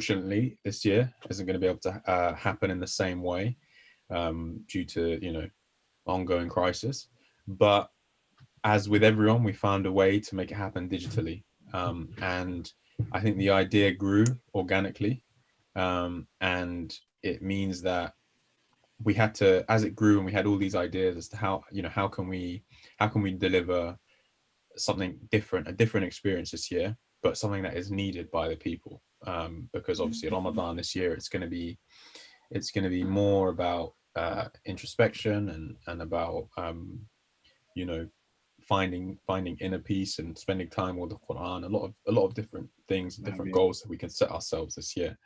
unfortunately, this year isn't going to be able to happen in the same way due to, ongoing crisis. But as with everyone, we found a way to make it happen digitally. And I think the idea grew organically. And it means that we had to, as it grew and we had all these ideas as to how, how can we deliver something different, a different experience this year, but something that is needed by the people. Because obviously Ramadan this year, it's going to be more about introspection and about you know finding inner peace and spending time with the Quran. A lot of different things and different goals that we can set ourselves this year.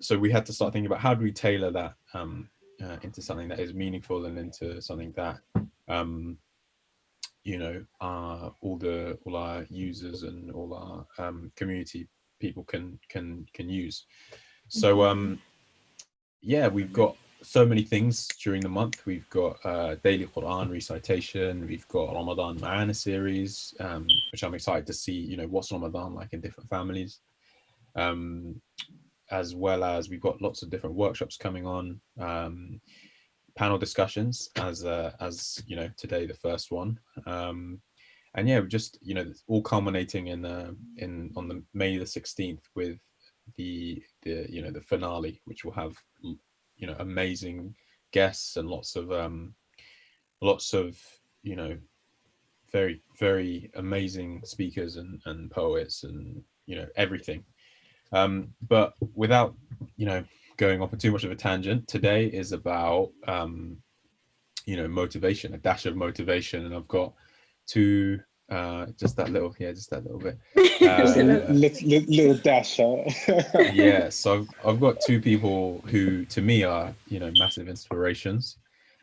So we had to start thinking about how do we tailor that into something that is meaningful and into something that all our users and all our community people can use. So yeah, we've got so many things during the month. We've got daily Quran recitation. We've got Ramadan Ma'ana series, which I'm excited to see. What's Ramadan like in different families, as well as we've got lots of different workshops coming on, panel discussions as today the first one. And yeah, just all culminating in on the May the 16th with the finale, which will have amazing guests and lots of very very amazing speakers and poets and everything. But without going off on too much of a tangent, today is about motivation, a dash of motivation, and I've got two just that little bit little dash. yeah, so I've got two people who to me are massive inspirations,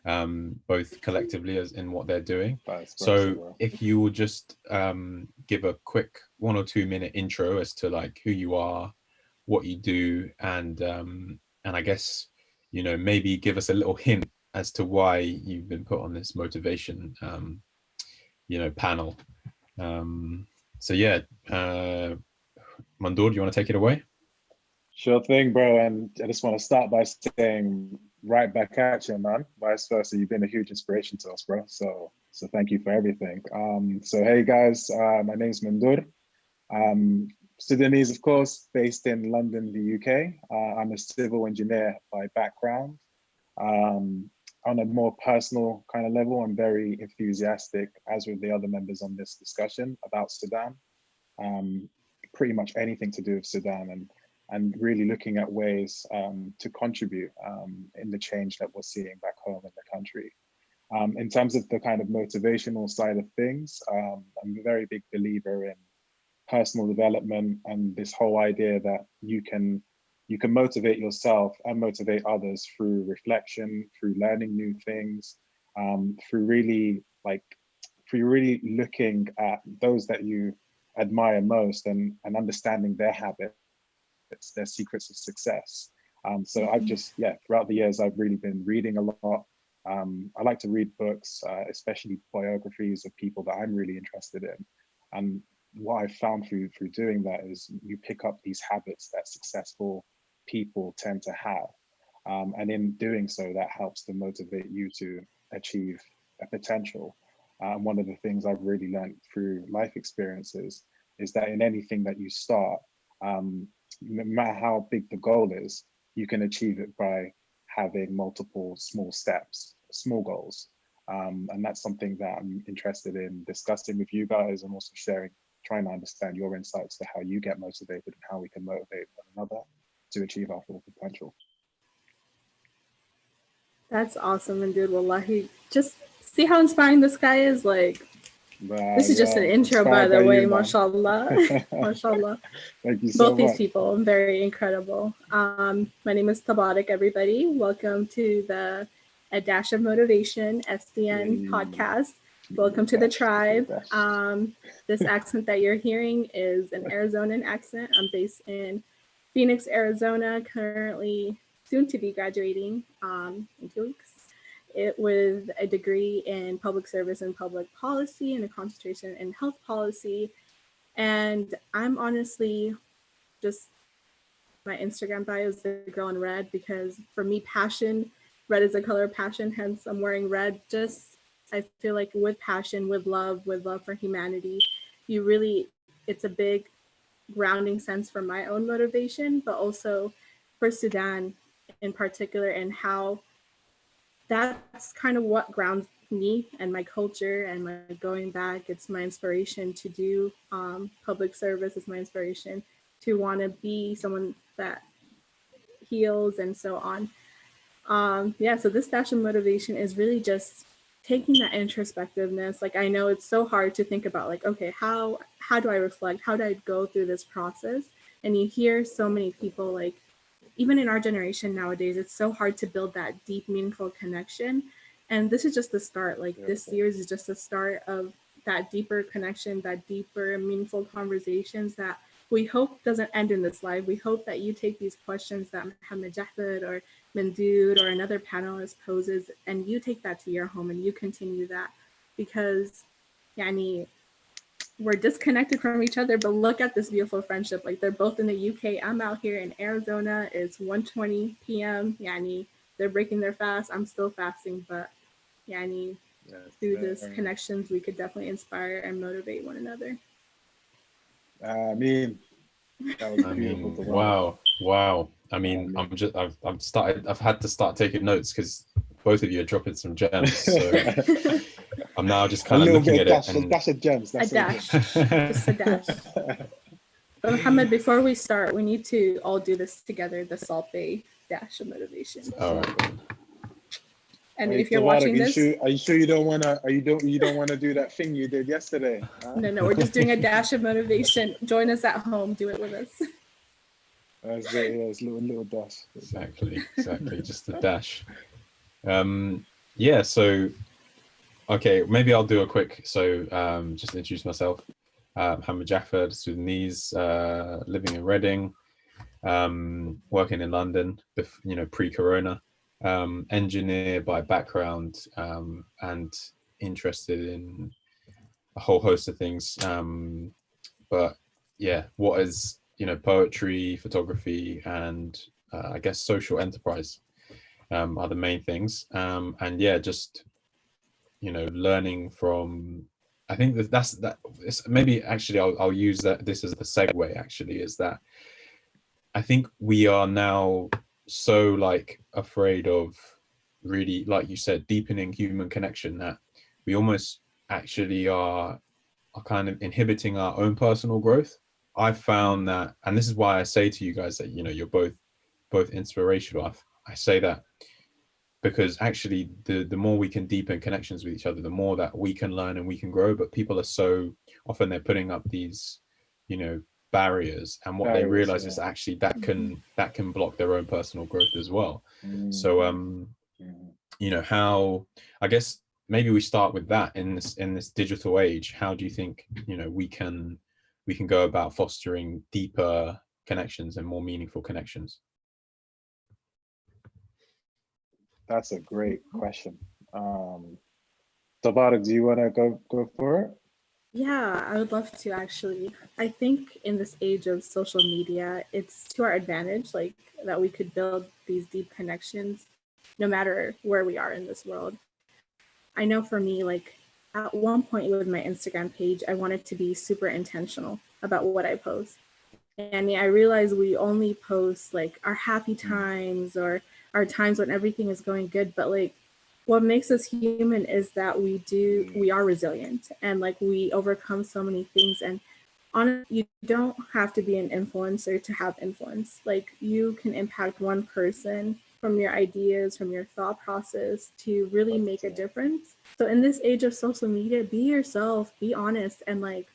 both collectively as in what they're doing. So if you will just give a quick 1 or 2 minute intro as to like who you are, what you do, and I guess maybe give us a little hint as to why you've been put on this motivation panel. So yeah, Mandur, do you want to take it away? Sure thing, bro. And I just want to start by saying right back at you, man. Vice versa, you've been a huge inspiration to us, bro. So thank you for everything. So hey guys, my name's Mandur. Sudanese, of course, based in London, the UK. I'm a civil engineer by background. On a more personal kind of level, I'm very enthusiastic, as with the other members on this discussion, about Sudan. Pretty much anything to do with Sudan, and really looking at ways to contribute in the change that we're seeing back home in the country. In terms of the kind of motivational side of things, I'm a very big believer in personal development and this whole idea that you can motivate yourself and motivate others through reflection, through learning new things, through really looking at those that you admire most and understanding their habits, their secrets of success. So I've just, throughout the years, I've really been reading a lot. I like to read books, especially biographies of people that I'm really interested in. And what I've found through doing that is you pick up these habits that successful people tend to have. And in doing so, that helps to motivate you to achieve a potential. One of the things I've really learned through life experiences is that in anything that you start, no matter how big the goal is, you can achieve it by having multiple small steps, small goals. And that's something that I'm interested in discussing with you guys, and also trying to understand your insights to how you get motivated and how we can motivate one another to achieve our full potential. That's awesome, and dude, wallahi, just see how inspiring this guy is. Like, this is just an intro, by the way. Mashallah, mashallah. Thank you so much. Both these people, very incredible. My name is Tabarak, everybody. Welcome to the A Dash of Motivation SDN podcast. Welcome to the tribe. This accent that you're hearing is an Arizonan accent. I'm based in Phoenix, Arizona, currently soon to be graduating in 2 weeks. It with a degree in public service and public policy and a concentration in health policy. And I'm honestly just my Instagram bio is the girl in red, because for me, passion, red is the color of passion, hence I'm wearing red. Just, I feel like with passion, with love for humanity, you really, it's a big grounding sense for my own motivation, but also for Sudan in particular, and how that's kind of what grounds me and my culture and my going back. It's my inspiration to do public service. It's my inspiration to want to be someone that heals and so on. Yeah, so this dash of motivation is really just taking that introspectiveness. Like, I know it's so hard to think about, like, okay, how do I reflect? How do I go through this process? And you hear so many people, like, even in our generation nowadays, it's so hard to build that deep, meaningful connection. And this is just the start. Like, this series is just the start of that deeper connection, that deeper, meaningful conversations that we hope doesn't end in this live. We hope that you take these questions that Mohammed Jafed or Mandood or another panelist poses, and you take that to your home and you continue that, because yani, we're disconnected from each other, but look at this beautiful friendship. Like, they're both in the UK. I'm out here in Arizona. It's 1:20 p.m. Yani, they're breaking their fast. I'm still fasting, but yani, through this connections, we could definitely inspire and motivate one another. I mean, that was beautiful. Wow. I mean, I've had to start taking notes because both of you are dropping some gems. So I'm now just kind of looking at it. A dash of gems. That's a dash. Just a dash. But Mohammed, before we start, we need to all do this together, the Salt Bae dash of motivation. All right. And if you're watching this, are you sure you don't wanna do that thing you did yesterday? Huh? No, we're just doing a dash of motivation. Join us at home. Do it with us. That's it. Yeah, it's a little dash. Exactly. Just a dash. Yeah. So, okay, maybe I'll do a quick. So, just introduce myself. Mohammed Jafed, Sudanese, living in Reading, working in London. Pre-corona. Engineer by background, and interested in a whole host of things, but yeah, what is poetry, photography, and I guess social enterprise are the main things, and yeah, just learning from, I think that's maybe actually I'll use this as the segue, actually, is that I think we are now so afraid of really, like you said, deepening human connection, that we almost actually are kind of inhibiting our own personal growth. I've found that, and this is why I say to you guys that you're both inspirational. I say that because actually the more we can deepen connections with each other, the more that we can learn and we can grow. But people are so often, they're putting up these barriers, and what they realize is actually that can block their own personal growth as well. So how, I guess maybe we start with that. In this digital age, how do you think we can go about fostering deeper connections and more meaningful connections? That's a great question. Tabarak, do you want to go for it? Yeah, I would love to, actually. I think in this age of social media, it's to our advantage, like, that we could build these deep connections no matter where we are in this world. I know for me, like, at one point with my Instagram page, I wanted to be super intentional about what I post. And I realized we only post like our happy times or our times when everything is going good, but like, what makes us human is that we are resilient, and like, we overcome so many things. And honestly, you don't have to be an influencer to have influence. Like, you can impact one person from your ideas, from your thought process, to really make a difference. So in this age of social media, be yourself, be honest, and like,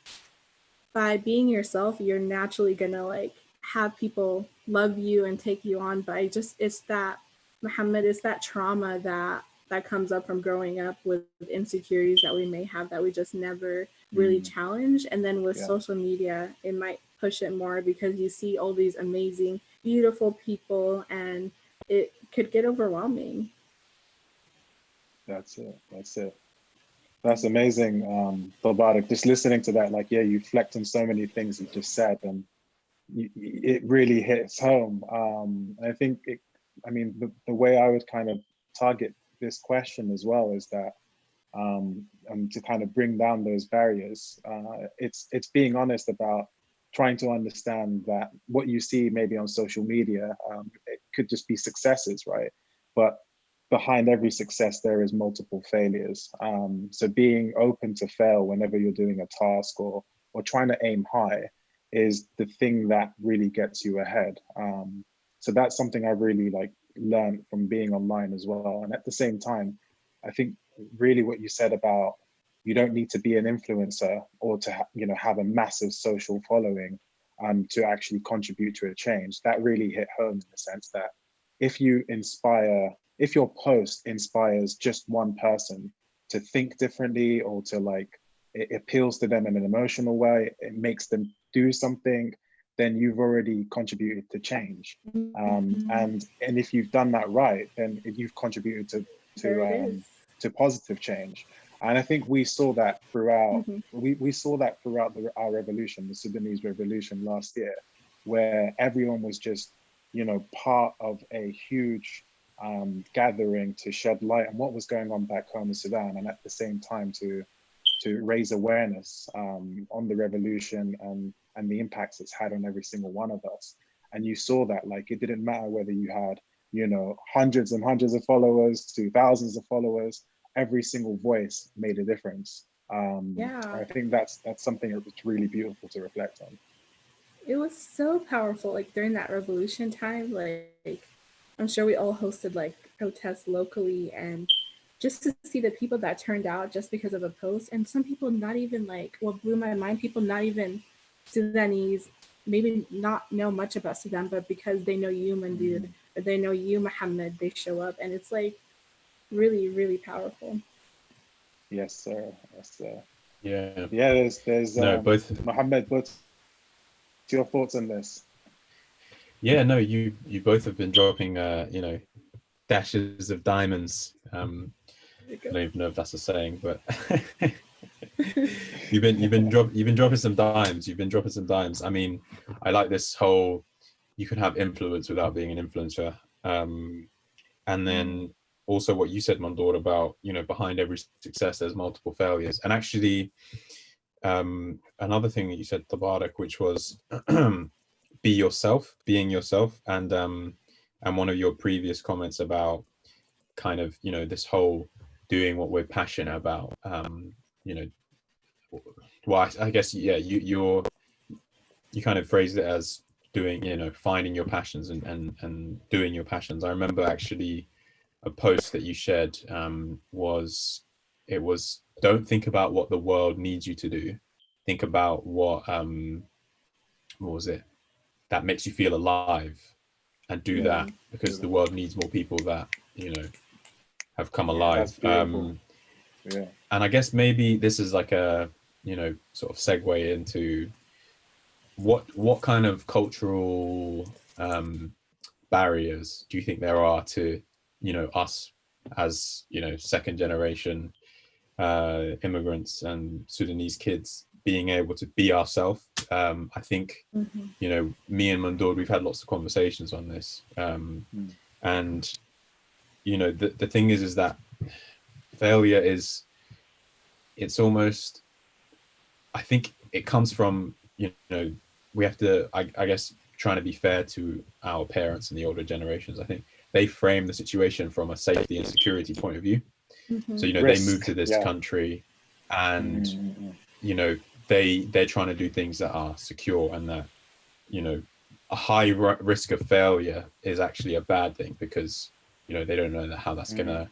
by being yourself, you're naturally gonna like have people love you and take you on. But it's that, Mohammed, it's that trauma that comes up from growing up with insecurities that we may have, that we just never really challenge. And then with social media, it might push it more, because you see all these amazing, beautiful people, and it could get overwhelming. That's it. That's amazing, Tabarak. Just listening to that, like, you reflect on so many things you just said, and it really hits home. I think the way I would kind of target this question as well is that to kind of bring down those barriers, it's being honest about trying to understand that what you see maybe on social media, it could just be successes, right? But behind every success, there is multiple failures. So being open to fail whenever you're doing a task or trying to aim high is the thing that really gets you ahead. So that's something I really learned from being online as well. And at the same time, I think really what you said about you don't need to be an influencer or to have a massive social following to actually contribute to a change. That really hit home in the sense that if your post inspires just one person to think differently or to it appeals to them in an emotional way, it makes them do something, then you've already contributed to change. And if you've done that right, then you've contributed to positive change. And I think we saw that throughout. We saw that throughout our revolution, the Sudanese revolution last year, where everyone was just, part of a huge gathering to shed light on what was going on back home in Sudan, and at the same time to raise awareness on the revolution and the impacts it's had on every single one of us. And you saw that it didn't matter whether you had hundreds and hundreds of followers to thousands of followers, every single voice made a difference. I think that's something that's really beautiful to reflect on. It was so powerful, during that revolution time, I'm sure we all hosted protests locally, and just to see the people that turned out just because of a post, and some people not even what blew my mind, people not even Sudanese, maybe not know much about Sudan, but because they know you, Mandir, or they know you, Muhammad, they show up, and it's really, really powerful. Yes, sir. Yes, sir. Yeah. Yeah, there's both. Muhammad, what's your thoughts on this? Yeah, no, you both have been dropping dashes of diamonds. I don't even know if that's a saying, but you've been dropping some dimes. You've been dropping some dimes. I mean, I like this whole you can have influence without being an influencer. And then also what you said, Mandor, about behind every success there's multiple failures. And actually, another thing that you said, Tabarak, which was being yourself, and one of your previous comments about kind of this whole doing what we're passionate about. Well, I guess you kind of phrased it as doing finding your passions and doing your passions. I remember actually a post that you shared was don't think about what the world needs you to do, think about what was it that makes you feel alive, and do that, because the world needs more people that have come alive. Yeah. And I guess maybe this is like a sort of segue into what kind of cultural barriers do you think there are to us as second generation immigrants and Sudanese kids being able to be ourselves? I think me and Mandor, we've had lots of conversations on this, and the thing is that failure it's almost, I think it comes from we have to I guess trying to be fair to our parents and the older generations. I think they frame the situation from a safety and security point of view. So they moved to this country, and they're trying to do things that are secure, and that a high risk of failure is actually a bad thing, because they don't know how that's gonna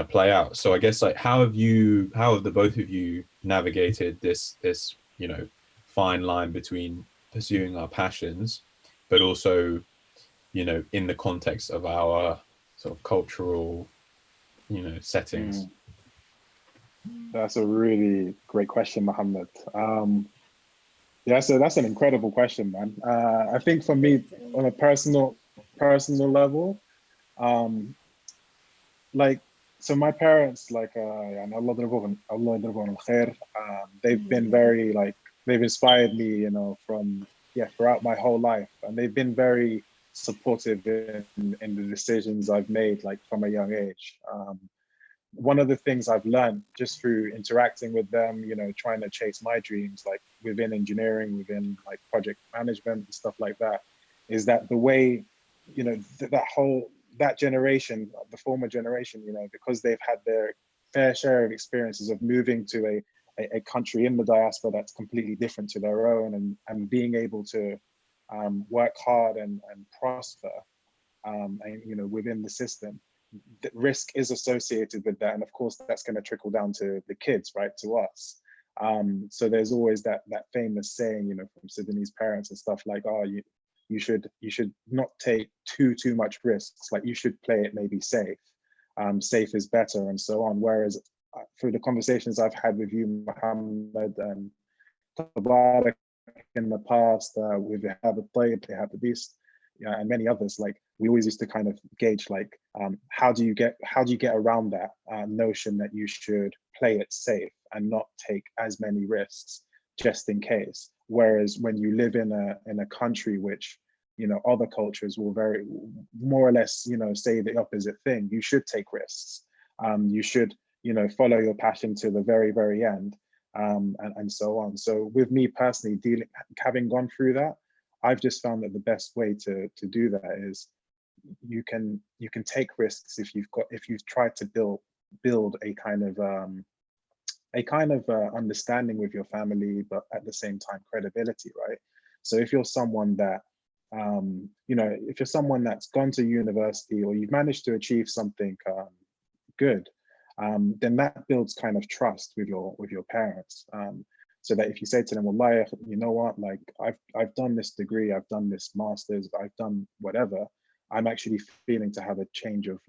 play out. So I guess how have the both of you navigated this fine line between pursuing our passions, but also in the context of our sort of cultural settings? That's a really great question, Mohammed. So that's an incredible question, man. I think for me, on a personal level, so my parents, they've been very they've inspired me, from throughout my whole life, and they've been very supportive in the decisions I've made, like from a young age. One of the things I've learned just through interacting with them, you know, trying to chase my dreams, like within engineering, within like project management and stuff like that, is that the way, you know, that generation, the former generation, you know, because they've had their fair share of experiences of moving to a country in the diaspora that's completely different to their own, and being able to work hard and prosper, and, you know, within the system. The risk is associated with that, and of course that's going to trickle down to the kids, right, to us. So there's always that famous saying, you know, from Sudanese parents and stuff like, oh, you should not take too much risks, like you should play it maybe safe. Safe is better, and so on. Whereas through the conversations I've had with you, Mohammed, and Tabarak in the past, with Ihab al-Tayyib, Ihab al-Beast, and many others, like we always used to kind of gauge, like, how do you get around that notion that you should play it safe and not take as many risks just in case. Whereas when you live in a country which, you know, other cultures will very more or less, you know, say the opposite thing, you should take risks. You should, you know, follow your passion to the very end, and so on. So with me personally, having gone through that, I've just found that the best way to do that is you can take risks if you've tried to build a kind of understanding with your family, but at the same time credibility, right? So if you're someone that you know, if you're someone that's gone to university, or you've managed to achieve something good, then that builds kind of trust with your parents. So that if you say to them, well, you know what, like I've done this degree, I've done this master's, I've done whatever, I'm actually feeling to have a change of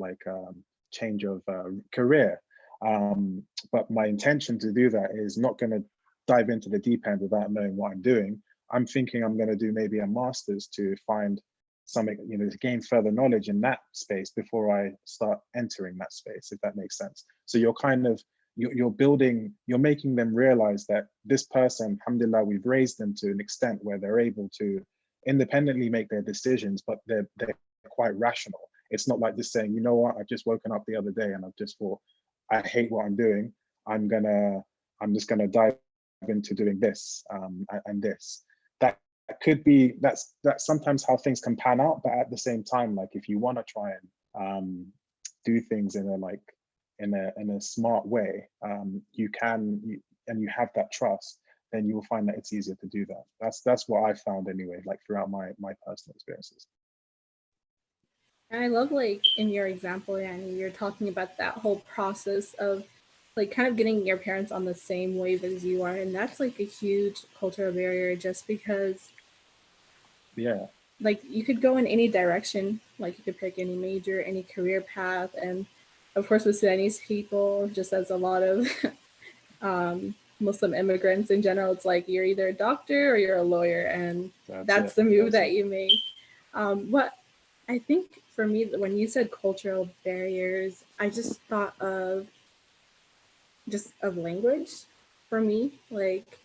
career. But my intention to do that is not going to dive into the deep end without knowing what I'm doing. I'm thinking I'm going to do maybe a master's to find something, you know, to gain further knowledge in that space before I start entering that space, if that makes sense. So you're kind of, you're making them realize that this person, alhamdulillah, we've raised them to an extent where they're able to independently make their decisions, but they're quite rational. It's not like just saying, you know what, I've just woken up the other day and I've just thought, I hate what I'm doing. I'm just gonna dive into doing this and this. That could be, that's sometimes how things can pan out, but at the same time, like if you want to try and do things in a smart way, you can, and you have that trust, then you will find that it's easier to do that. That's what I found anyway, like throughout my personal experiences. And I love, like, in your example, Yanni, you're talking about that whole process of like kind of getting your parents on the same wave as you are, and that's like a huge cultural barrier, just because like you could go in any direction, like you could pick any major, any career path, and of course with Sudanese people, just as a lot of Muslim immigrants in general, it's like you're either a doctor or you're a lawyer, and that's the move that you make. What I think for me, when you said cultural barriers, I just thought of language for me, like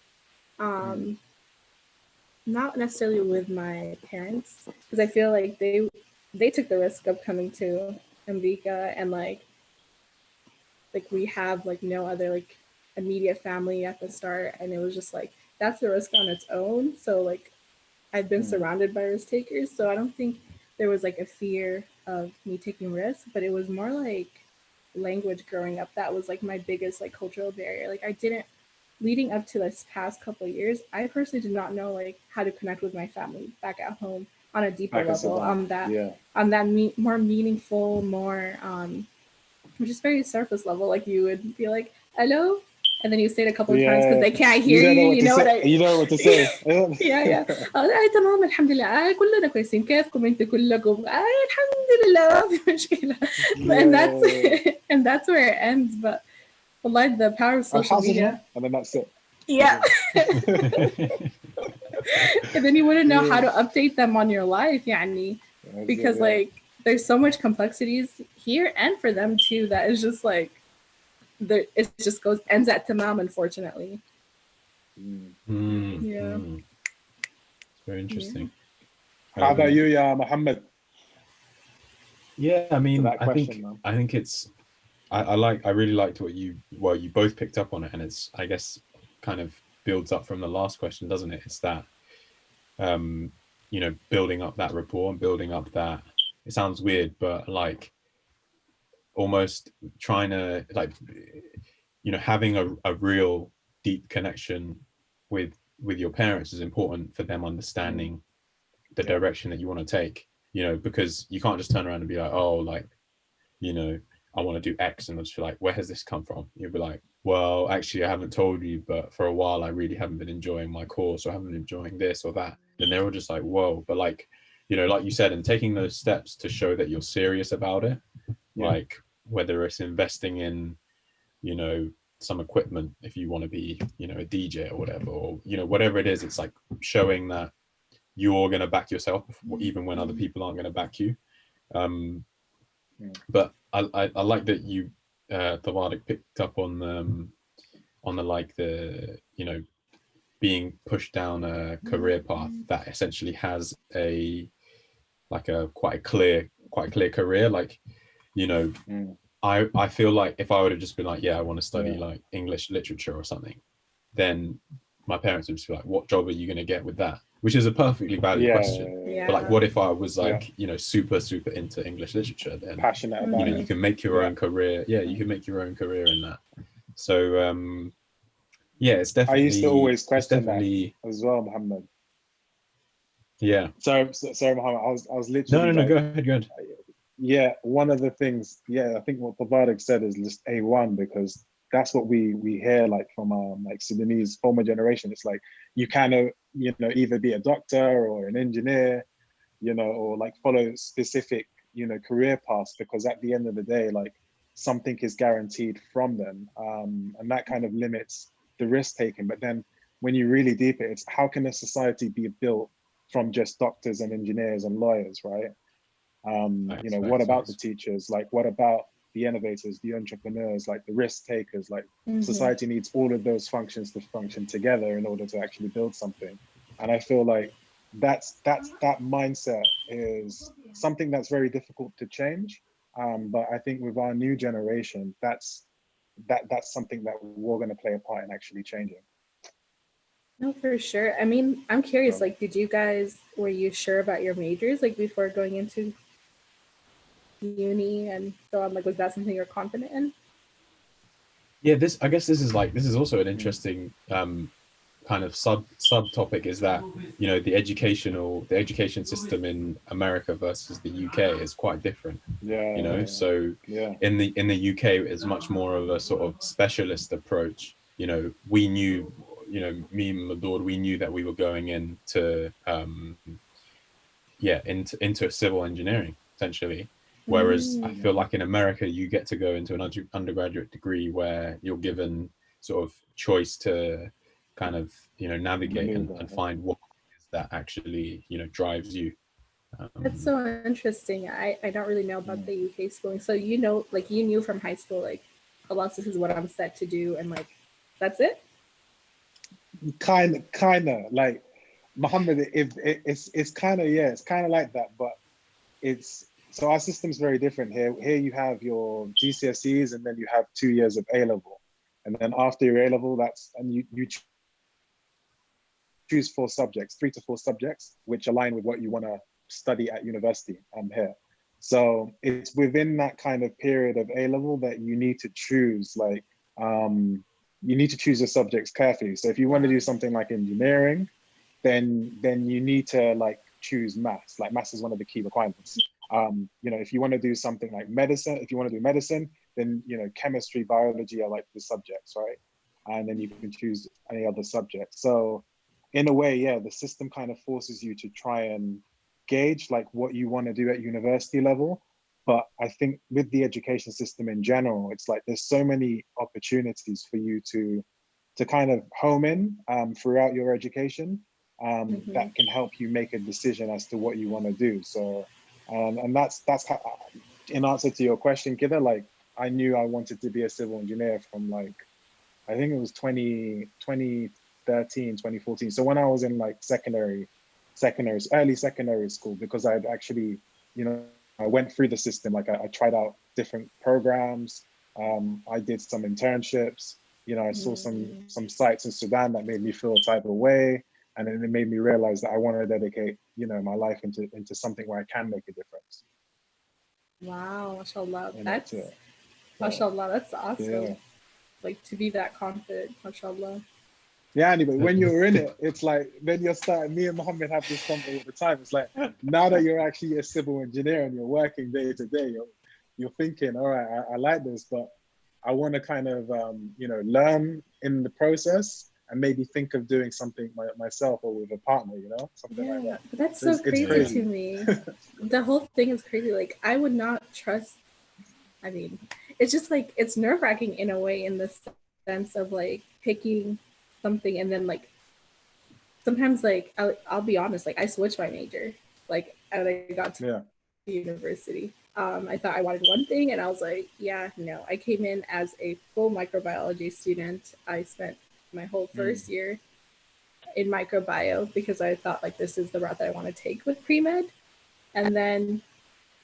not necessarily with my parents, because I feel like they took the risk of coming to America, and like we have like no other like immediate family at the start, and it was just like that's a risk on its own. So like I've been surrounded by risk takers, so I don't think there was like a fear of me taking risks, but it was more like language growing up that was like my biggest like cultural barrier. Like I didn't, leading up to this past couple of years, I personally did not know like how to connect with my family back at home on a deeper level, on that more meaningful, more just very surface level. Like you would be like, hello, and then you say it a couple of times because they can't hear you. You know what to say. yeah. تمام الحمد لله كلنا كويسين كيفكم انتوا كلكم الحمد لله ما في مشكلة. And that's where it ends. But like the power of social media, and then that's it. Yeah. And then you wouldn't know how to update them on your life, يعني, because like there's so much complexities here and for them too that is just like it just ends at tamam, unfortunately. Very interesting. How about you, yeah, Mohammed? Yeah, I mean, that question, I think it's I really liked what you both picked up on it, and it's, I guess, kind of builds up from the last question, doesn't it? It's that you know, building up that rapport and building up that, it sounds weird, but like almost trying to, like, you know, having a real deep connection with your parents is important for them understanding the direction that you want to take, you know, because you can't just turn around and be like, oh, like, you know, I want to do X, and they'll just be like, where has this come from? You'll be like, well, actually, I haven't told you, but for a while, I really haven't been enjoying my course, or I haven't been enjoying this or that. And they're all just like, whoa. But like, you know, like you said, and taking those steps to show that you're serious about it, like whether it's investing in, you know, some equipment, if you want to be, you know, a DJ or whatever, or, you know, whatever it is, it's like showing that you're going to back yourself even when other people aren't going to back you. But I like that you, Tawadik, picked up on the like the, you know, being pushed down a career path that essentially has a like a quite clear career. Like, you know, I feel like if I would have just been like, yeah, I want to study like English literature or something, then my parents would just be like, what job are you going to get with that? Which is a perfectly valid question. But like, what if I was like, you know, super into English literature? Then passionate about, you know, you can make your own career. Yeah, you can make your own career in that. So yeah, it's definitely. I used to always question that as well, Mohammed. Yeah. Sorry, Mohammed. I was literally. No. Go ahead. Yeah, one of the things. Yeah, I think what Tabarak said is just A1, because that's what we hear like from like Sudanese former generation. It's like you kind of, you know, either be a doctor or an engineer, you know, or like follow specific, you know, career paths, because at the end of the day, like something is guaranteed from them, and that kind of limits the risk taking. But then when you really deep it, it's how can a society be built from just doctors and engineers and lawyers, right? You know, what about the teachers? Like, what about the innovators, the entrepreneurs, like the risk takers? Like, society needs all of those functions to function together in order to actually build something. And I feel like that mindset is something that's very difficult to change. But I think with our new generation, that's something that we're going to play a part in actually changing. No, for sure. I mean, I'm curious, like, were you sure about your majors, like, before going into uni and so on? Like, was that something you're confident in? Yeah, I guess this is also an interesting kind of subtopic, is that, you know, the education system in America versus the UK is quite different. You know, so in the UK it's much more of a sort of specialist approach. You know, we knew, you know, me and Madoud, we knew that we were going into into civil engineering essentially. Whereas I feel like in America, you get to go into an undergraduate degree where you're given sort of choice to kind of, you know, navigate and find what is that actually, you know, drives you. That's so interesting. I don't really know about the UK schooling. So, you know, like you knew from high school, like, Alas, this is what I'm set to do, and like, that's it? Kind of like, Mohammed, it's kind of, it's kind of like that, but so our system's very different here. Here you have your GCSEs, and then you have 2 years of A-level. And then after your A-level, you choose 4 subjects, 3 to 4 subjects, which align with what you want to study at university here. So it's within that kind of period of A-level that you need to choose, like, you need to choose your subjects carefully. So if you want to do something like engineering, then you need to like choose maths. Like, maths is one of the key requirements. You know, if you want to do something like medicine, then, you know, chemistry, biology are like the subjects, right? And then you can choose any other subject. So in a way, the system kind of forces you to try and gauge like what you want to do at university level. But I think with the education system in general, it's like there's so many opportunities for you to kind of home in throughout your education that can help you make a decision as to what you want to do. So, and that's how, in answer to your question, Kida, like, I knew I wanted to be a civil engineer from like, I think it was 2013, 2014. So when I was in like secondary early secondary school, because I'd actually, you know, I went through the system. Like I tried out different programs. I did some internships. You know, I saw some sites in Sudan that made me feel a type of way, and then it made me realize that I want to dedicate, you know, my life into something where I can make a difference. Wow, mashallah. And That's it. mashallah, that's awesome. Yeah. Like to be that confident, mashallah. Yeah, anyway, when you're in it, it's like, then you're starting, me and Mohammed have this convo all the time. It's like, now that you're actually a civil engineer and you're working day to day, you're thinking, all right, I like this, but I want to kind of, you know, learn in the process and maybe think of doing something myself or with a partner, you know, something like that. But that's so crazy to me. The whole thing is crazy. Like, I would not trust, I mean, it's just like, it's nerve-wracking in a way, in the sense of like picking something and then like sometimes like I'll be honest, like I switched my major like as I got to university. I thought I wanted one thing and I was like, yeah, no. I came in as a full microbiology student. I spent my whole first year in microbio because I thought like this is the route that I want to take with pre-med. And then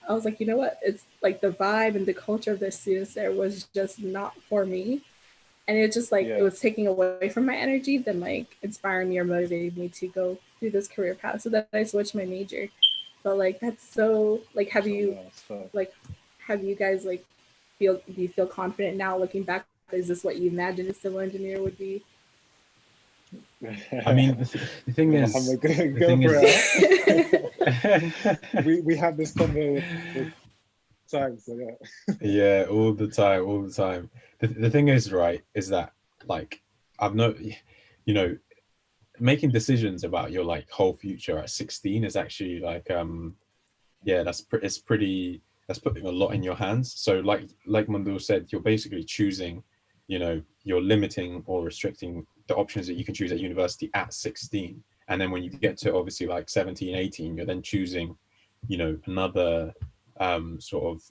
I was like, you know what, it's like the vibe and the culture of the students there was just not for me. And it just like, it was taking away from my energy than like inspiring me or motivating me to go through this career path. So that I switched my major. But like, that's so, like, have you guys like do you feel confident now looking back? Is this what you imagined a civil engineer would be? I mean, the thing is, we have this conversation time, so yeah, all the time. The thing is, right, is that like I've you know, making decisions about your like whole future at 16 is actually like yeah, that's putting a lot in your hands. So like Mandul said, you're basically choosing, you know, you're limiting or restricting the options that you can choose at university at 16, and then when you get to obviously like 17, 18, you're then choosing, you know, another sort of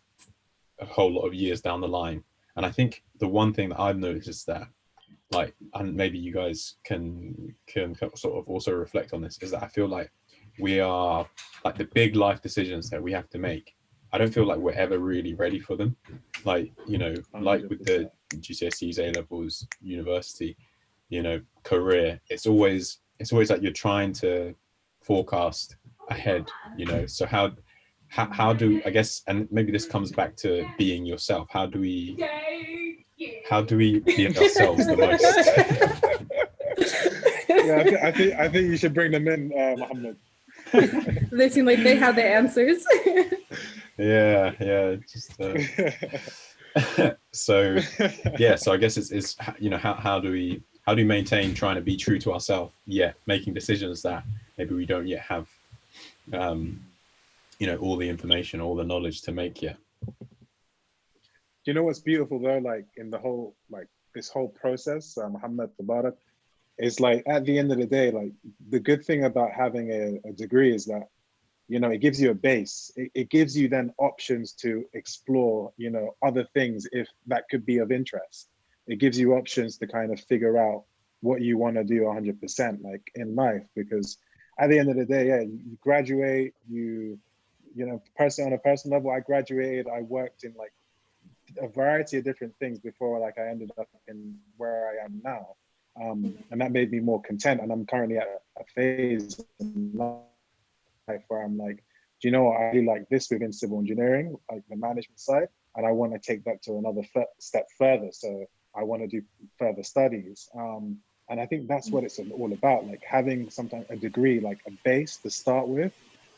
a whole lot of years down the line. And I think the one thing that I've noticed is that, like, and maybe you guys can sort of also reflect on this, is that I feel like we are like the big life decisions that we have to make, I don't feel like we're ever really ready for them. Like, you know, 100%. Like with the GCSEs, A levels, university, you know, career, it's always like you're trying to forecast ahead, you know. So how do, I guess, and maybe this comes back to being yourself, how do we be ourselves the most? Yeah, I think you should bring them in, Mohammed. They seem like they have the answers. yeah just so yeah, so I guess it's you know, how do we maintain trying to be true to ourselves, yet making decisions that maybe we don't yet have you know, all the information, all the knowledge to make yet. Do you know what's beautiful though, like in the whole, like this whole process, Muhammad Tabarak, is like at the end of the day, like the good thing about having a degree is that, you know, it gives you a base. It gives you then options to explore, you know, other things if that could be of interest. It gives you options to kind of figure out what you want to do 100% like in life, because at the end of the day, yeah, you graduate, you know, on a personal level, I graduated, I worked in like a variety of different things before like I ended up in where I am now. And that made me more content. And I'm currently at a phase in life where I'm like, do you know what, I really like this within civil engineering, like the management side, and I want to take that to another step further. So I want to do further studies. And I think that's what it's all about, like having sometimes a degree, like a base to start with,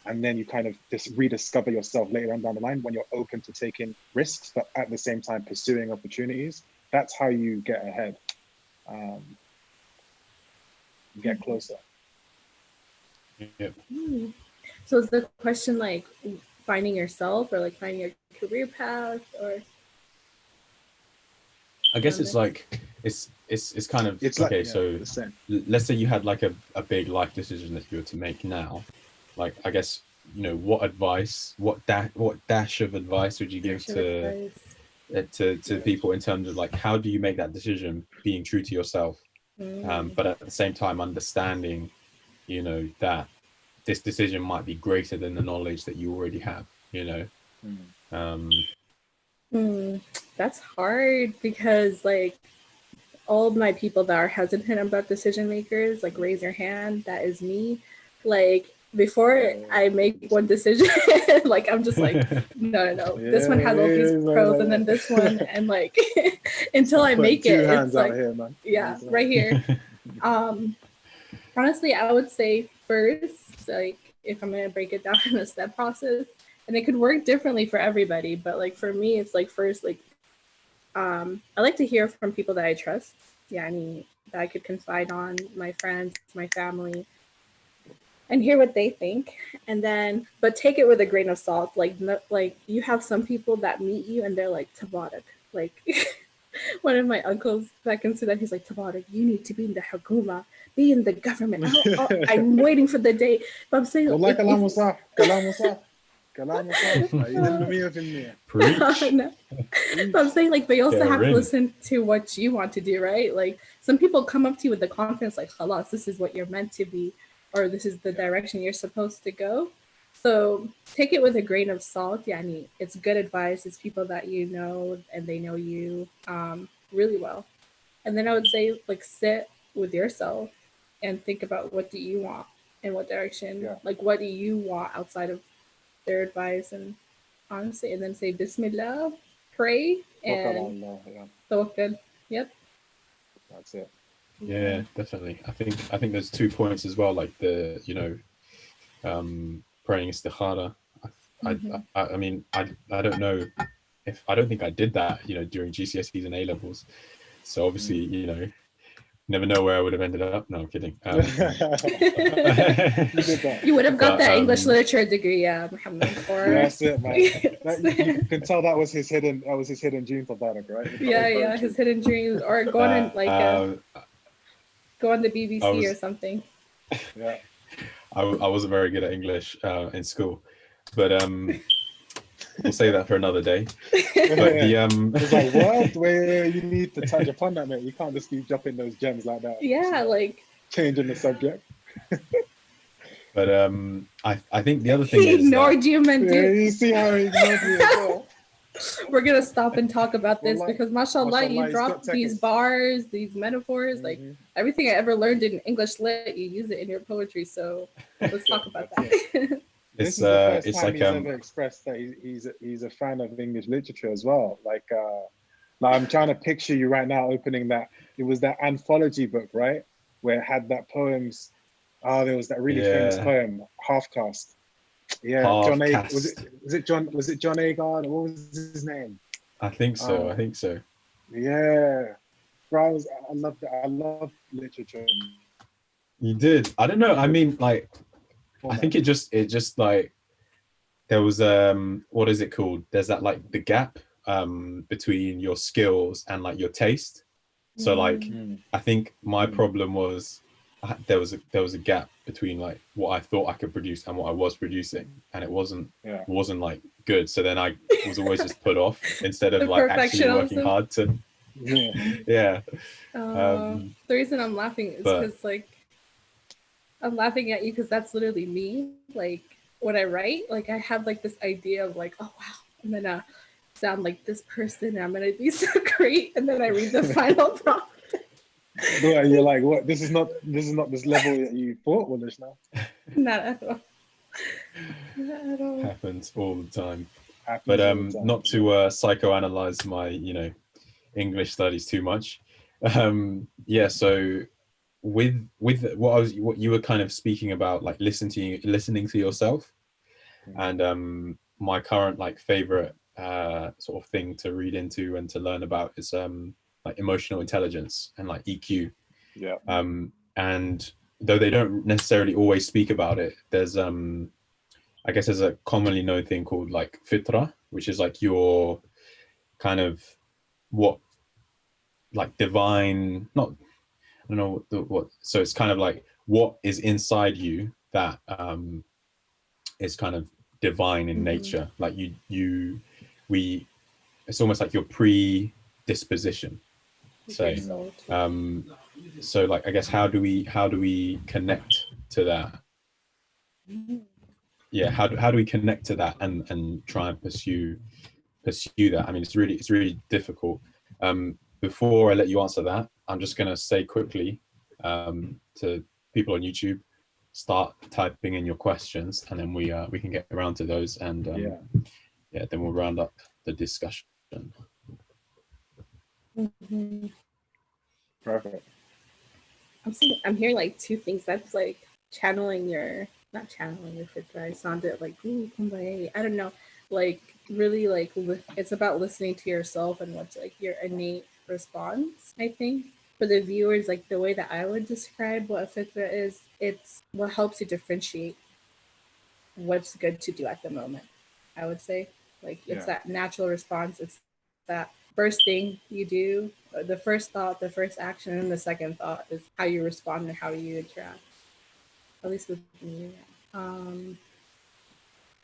and then you kind of just rediscover yourself later on down the line when you're open to taking risks, but at the same time pursuing opportunities. That's how you get ahead, get closer. Yeah. So is the question like finding yourself or like finding your career path, or? I guess it's like, it's kind of, it's okay, like, so let's say you had like a big life decision that you were to make now. Like, I guess, you know, what dash of advice would you give to people in terms of like, how do you make that decision being true to yourself, but at the same time understanding, you know, that this decision might be greater than the knowledge that you already have, you know. That's hard because like all of my people that are hesitant about decision makers, like raise your hand, that is me. Like before I make one decision, like I'm just like, no, this one has all these pros and then this one, and like until I make it, it's like here, man. yeah, right here. Honestly, I would say first, like if I'm gonna break it down in a step process, and it could work differently for everybody, but like for me, it's like first, like I like to hear from people that I trust. Yeah, I mean that I could confide on, my friends, my family, and hear what they think. And then, but take it with a grain of salt. Like, no, like you have some people that meet you and they're like Tabarak. Like one of my uncles back in Sudan, he's like, Tabarak, you need to be in the Hukuma, be in the government. I'm waiting for the day. But I'm saying, like, Preach. No. But I'm saying, like, but you also have to listen to what you want to do, right? Like, some people come up to you with the confidence, like, "Khalas, this is what you're meant to be, or this is the direction you're supposed to go." So take it with a grain of salt. Yeah, I mean, it's good advice. It's people that you know and they know you really well. And then I would say, like, sit with yourself and think about what do you want and what direction, like, what do you want outside of their advice, and honestly, and then say Bismillah, pray, and tawakkal. Yep. That's it. Yeah, definitely. I think there's 2 points as well, like the, you know, praying istikhara. I mean, I don't know if, I don't think I did that, you know, during GCSEs and A levels. So obviously, you know, never know where I would have ended up. No, I'm kidding. You would have got that English literature degree, yeah, Muhammad. Or that's it, man. You can tell that was his hidden dream for that, right? Yeah, his hidden dreams, or going on like go on the BBC or something. Yeah, I wasn't very good at English in school, but we'll say that for another day. But it's like, what? Wait, you need to touch upon that, mate. You can't just keep dropping those gems like that. Yeah, like changing the subject. But I think the other thing he is ignored you, man. Yeah, you see how he ignored me as well. We're gonna stop and talk about this because mashallah, you dropped these bars, these metaphors, like everything I ever learned in English lit, you use it in your poetry. So let's talk about that. This is the first time he's ever expressed that he's a fan of English literature as well. Like I'm trying to picture you right now opening that. It was that anthology book, right, where it had that poems. Oh, there was that really famous poem, Half Caste. Yeah, John A. Was it John Agard? What was his name? I think so. I think so. Yeah, bro, I love literature. You did. I don't know. I mean, like, I think it just like there was what is it called? There's that, like, the gap between your skills and like your taste. So like I think my problem was there was a gap between like what I thought I could produce and what I was producing, and it wasn't like good. So then I was always just put off instead of like actually working hard to the reason I'm laughing is because like I'm laughing at you because that's literally me. Like when I write, like I have like this idea of like, oh wow, I'm gonna sound like this person and I'm gonna be so great, and then I read the final prompt. You're like, what? This is not this level that you thought was now. Not at all. Not at all. Happens all the time. But not to psychoanalyze my, you know, English studies too much. So with what you were kind of speaking about, like listening to yourself, and my current like favorite sort of thing to read into and to learn about is like emotional intelligence and like EQ. Yeah. And though they don't necessarily always speak about it, there's I guess there's a commonly known thing called like fitra, which is like your kind of what like divine, not, I don't know what, so it's kind of like what is inside you that is kind of divine in nature. Like it's almost like your predisposition. So so like I guess how do we connect to that? Yeah, how do we connect to that and try and pursue that? I mean, it's really difficult. Before I let you answer that, I'm just going to say quickly to people on YouTube, start typing in your questions, and then we can get around to those, and yeah, then we'll round up the discussion. Mm-hmm. Perfect. I'm hearing like two things. That's like channeling your, not channeling your fitra. I sounded like, ooh, kumbaya. I don't know. Like really like it's about listening to yourself and what's like your innate response, I think. For the viewers, like the way that I would describe what a fitra is, it's what helps you differentiate what's good to do at the moment. I would say, like, it's that natural response. It's that first thing you do, the first thought, the first action, and the second thought is how you respond and how you interact. At least with me.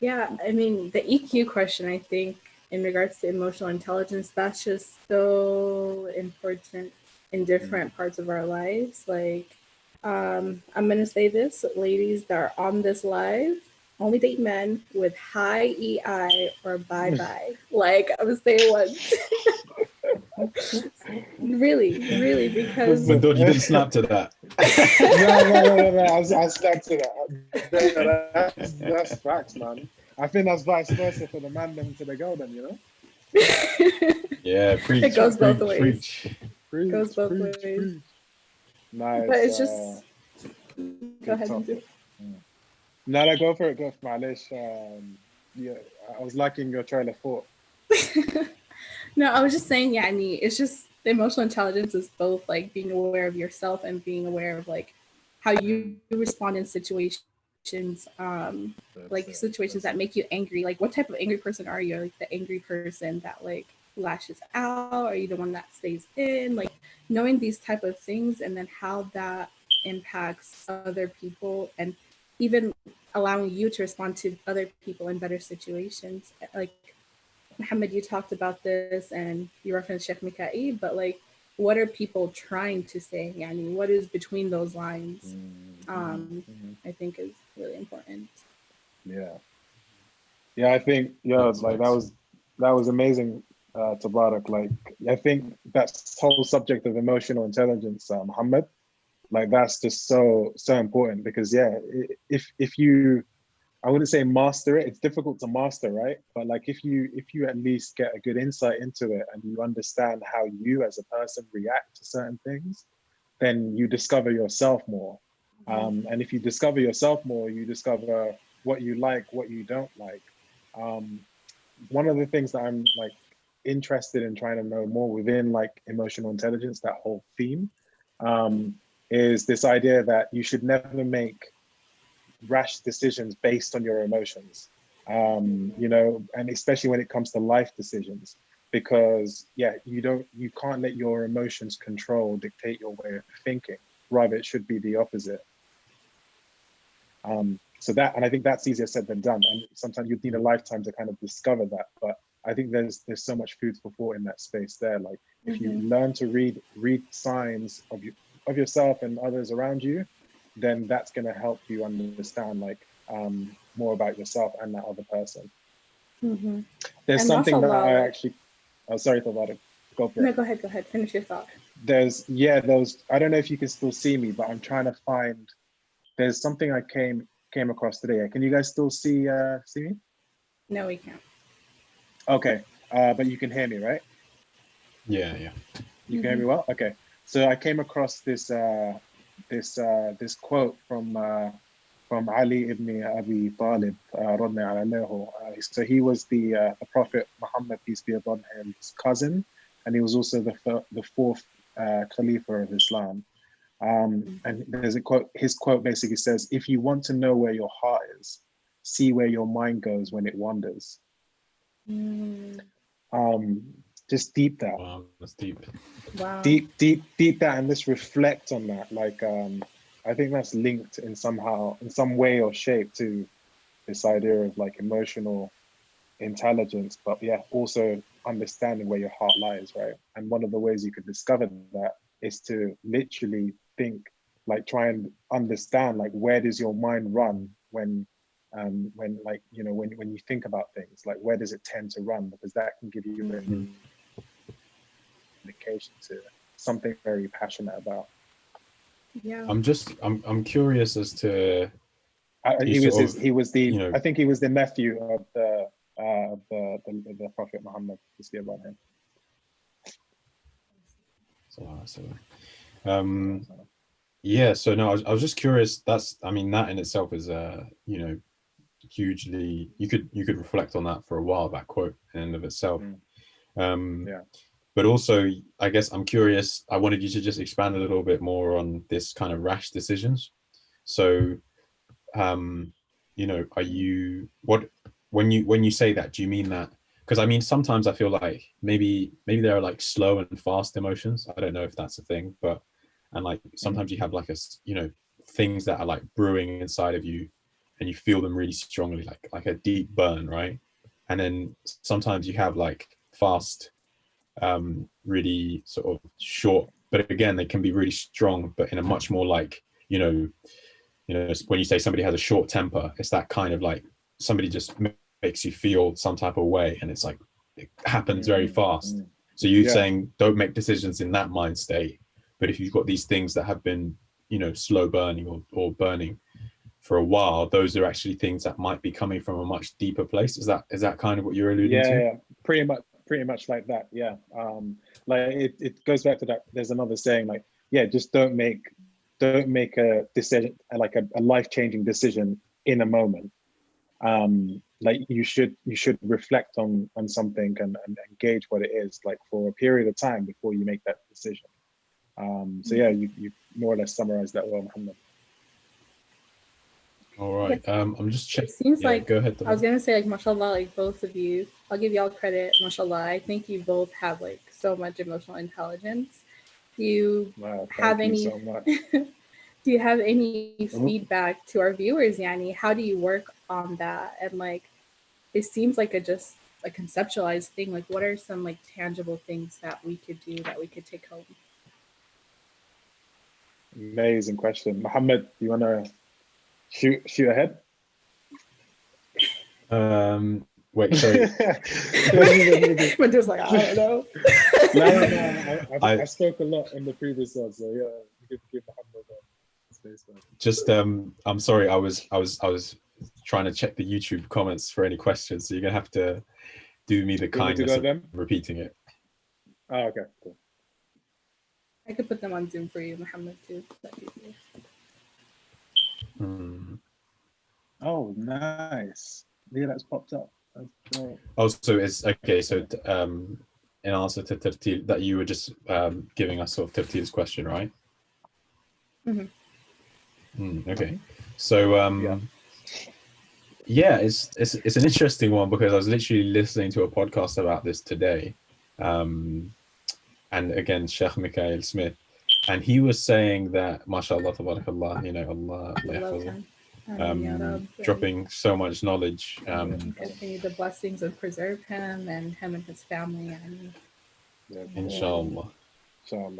Yeah, I mean, the EQ question, I think, in regards to emotional intelligence, that's just so important in different parts of our lives. Like, I'm going to say this, ladies that are on this live, only date men with high EI or bye bye. Like, I would say once. really, because. But you didn't snap to that. No. I snapped to that. That's facts, man. I think that's vice versa for the man them to the girl, then, you know? Yeah, preach. It goes both ways. Preach. Goes both ways. Nice. But it's just. Go ahead and do it. No, go for it, Malish. Yeah, I was liking your train of thought. No, I was just saying, yeah, it's just the emotional intelligence is both like being aware of yourself and being aware of like how you respond in situations, like situations that make you angry. Like, what type of angry person are you? Like the angry person that like lashes out? Are you the one that stays in? Like knowing these type of things and then how that impacts other people and even allowing you to respond to other people in better situations. Like Muhammad, you talked about this and you referenced Sheikh Mika'i, but like, what are people trying to say? Yani, what is between those lines? I think is really important. Yeah, I think like that was amazing, Tabarak. Like I think that whole subject of emotional intelligence, Muhammad, like that's just so important because if you, I wouldn't say master it. It's difficult to master, right? But like if you at least get a good insight into it and you understand how you as a person react to certain things, then you discover yourself more. And if you discover yourself more, you discover what you like, what you don't like. One of the things that I'm like interested in trying to know more within like emotional intelligence, that whole theme, is this idea that you should never make rash decisions based on your emotions, you know, and especially when it comes to life decisions, because you can't let your emotions dictate your way of thinking. Rather, it should be the opposite. So that, and I think that's easier said than done, and sometimes you'd need a lifetime to kind of discover that. But I think there's so much food for thought in that space there. Like if you learn to read signs of yourself and others around you, then that's going to help you understand like more about yourself and that other person. There's and something that I actually, oh, sorry about it. Go for it. No, go ahead. Finish your thought. There's those, I don't know if you can still see me, but I'm trying to find, there's something I came across today. Can you guys still see me? No, we can't. Okay, but you can hear me, right? Yeah. You can hear me well? Okay. So I came across this this quote from Ali ibn Abi Talib, so he was the Prophet Muhammad, peace be upon him, his cousin, and he was also the fourth Khalifa of Islam. And there's a quote. His quote basically says, "If you want to know where your heart is, see where your mind goes when it wanders." Just deep that. Wow, that's deep. Wow. Deep that, and just reflect on that. Like, I think that's linked in some way or shape to this idea of like emotional intelligence, but also understanding where your heart lies, right? And one of the ways you could discover that is to literally think, like try and understand, like where does your mind run when when like, you know, when you think about things, like where does it tend to run? Because that can give you an indication to something very passionate about. Yeah. I'm curious as to he was the, you know, I think he was the nephew of the Prophet Muhammad, peace be upon him. Yeah, so no, I was just curious. That's, I mean, that in itself is you know, hugely, you could reflect on that for a while, that quote in and of itself. Yeah. But also, I guess I'm curious, I wanted you to just expand a little bit more on this kind of rash decisions. So you know, are you, what, when you say that, do you mean that, because I mean, sometimes I feel like maybe there are like slow and fast emotions. I don't know if that's a thing, but, and like sometimes you have like you know, things that are like brewing inside of you and you feel them really strongly, like a deep burn, right? And then sometimes you have like fast, really sort of short, but again, they can be really strong, but in a much more like, you know, when you say somebody has a short temper, it's that kind of like somebody just makes you feel some type of way, and it's like it happens very fast. So you're saying don't make decisions in that mind state, but if you've got these things that have been, you know, slow burning or burning for a while, those are actually things that might be coming from a much deeper place. Is that kind of what you're alluding to? Yeah, pretty much like that. Yeah. Like it goes back to that. There's another saying like, yeah, just don't make a decision, like a life-changing decision in a moment. Like you should reflect on something and gauge what it is, like for a period of time before you make that decision. So yeah, you more or less summarized that well, Muhammad. All right. I'm just checking. It seems like, go ahead. I was gonna say, like, mashallah, like both of you, I'll give y'all credit, mashallah. I think you both have like so much emotional intelligence. Do you have any so much. do you have any feedback to our viewers, Yani? How do you work on that? And like, it seems like just a conceptualized thing. Like, what are some like tangible things that we could do, that we could take home? Amazing question. Muhammad, you want to shoot ahead? Wait, sorry. But just like, I don't know. No. I spoke a lot in the previous one, so yeah, you could give Muhammad space. Just I'm sorry, I was trying to check the YouTube comments for any questions, so you're gonna have to do me the kindness of repeating it. Oh, okay, cool. I could put them on Zoom for you, Muhammad, too. Oh, nice. Yeah, that's popped up. Oh, so it's okay. So in answer to Tertil, that you were just giving us sort of Tertil's question, right? Okay. So yeah, it's an interesting one, because I was literally listening to a podcast about this today, and again, Sheikh Mikhail Smith, and he was saying that, mashallah, tabarakallah, you know, Allah, dropping so much knowledge. Continue the blessings and preserve him and his family. Inshallah.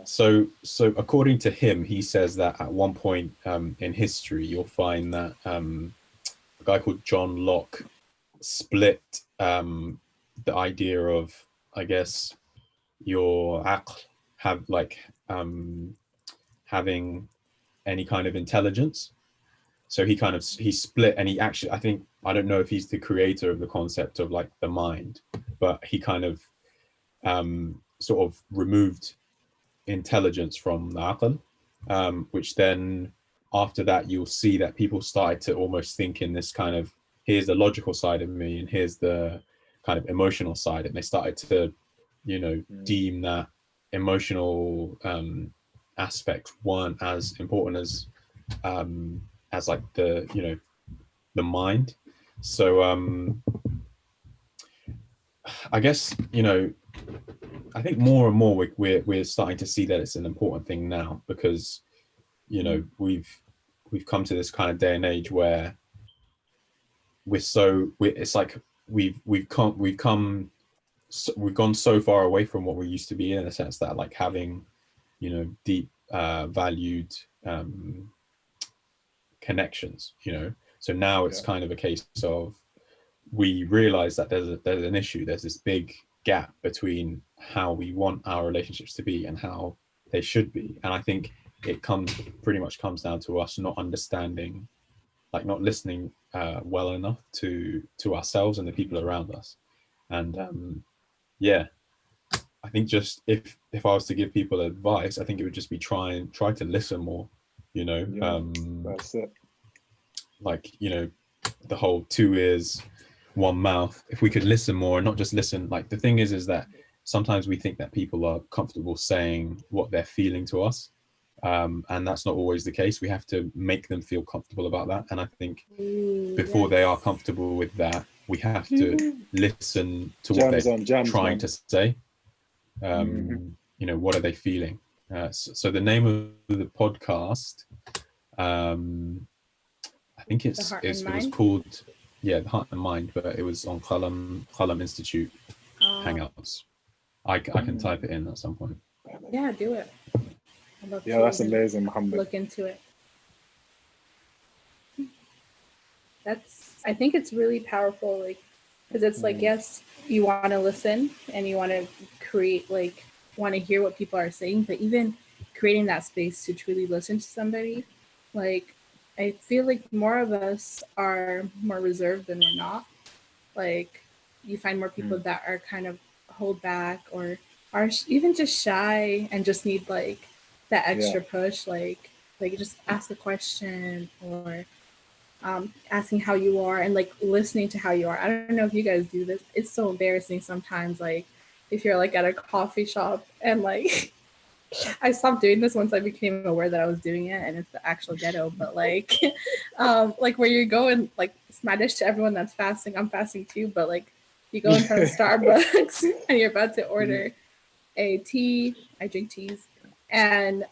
So according to him, he says that at one point in history, you'll find that a guy called John Locke split the idea of, I guess, your aql, have like having any kind of intelligence. So he split, and he actually, I don't know if he's the creator of the concept of like the mind, but he kind of sort of removed intelligence from the aql, which then after that you'll see that people started to almost think in this kind of, here's the logical side of me and here's the kind of emotional side, and they started to, you know, deem that emotional aspects weren't as important as like the, you know, the mind. So I guess, you know, I think more and more we're starting to see that it's an important thing now, because, you know, we've come to this kind of day and age where it's like we've gone so far away from what we used to be, in the sense that like having, you know, deep valued connections, you know, So now it's kind of a case of, we realize that there's an issue, there's this big gap between how we want our relationships to be and how they should be. And I think it pretty much comes down to us not understanding, like not listening well enough to ourselves and the people around us. And yeah, I think just if I was to give people advice, I think it would just be try to listen more, you know. That's it. Like, you know, the whole 2 ears, 1 mouth. If we could listen more and not just listen, like the thing is that sometimes we think that people are comfortable saying what they're feeling to us, and that's not always the case. We have to make them feel comfortable about that. And I think before they are comfortable with that, we have to listen to what they're trying to say. You know, what are they feeling? So the name of the podcast, I think it was called, The Heart and Mind, but it was on Qalam Institute Hangouts. I can type it in at some point. Yeah, do it. That's amazing, Muhammad. Look into it. I think it's really powerful, like, because it's like, yes, you want to listen and you want to create, like, want to hear what people are saying, but even creating that space to truly listen to somebody, like, I feel like more of us are more reserved than we're not. Like, you find more people that are kind of hold back or are even just shy and just need like that extra push, like just ask a question or asking how you are and like listening to how you are. I don't know if you guys do this. It's so embarrassing sometimes, like if you're like at a coffee shop and like I stopped doing this once I became aware that I was doing it, and it's the actual ghetto, but like where you go and like Spanish to everyone that's fasting. I'm fasting too, but like you go in front of Starbucks and you're about to order a tea. I drink teas, and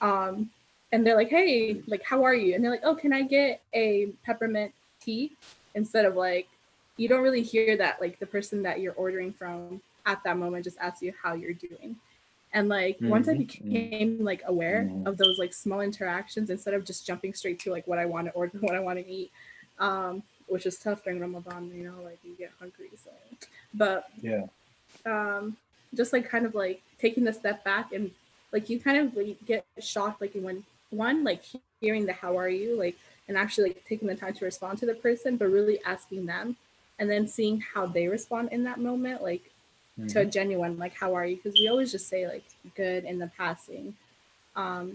they're like, hey, like, how are you? And they're like, oh, can I get a peppermint tea? Instead of like, you don't really hear that, like the person that you're ordering from at that moment just asks you how you're doing. And like once I became like aware of those like small interactions, instead of just jumping straight to like what I want to order, what I want to eat, which is tough during Ramadan, you know, like you get hungry. So, but just like kind of like taking a step back and like you kind of like get shocked, like when one, like hearing the how are you, like, and actually like taking the time to respond to the person, but really asking them and then seeing how they respond in that moment, like to a genuine, like, how are you? Because we always just say like good in the passing. So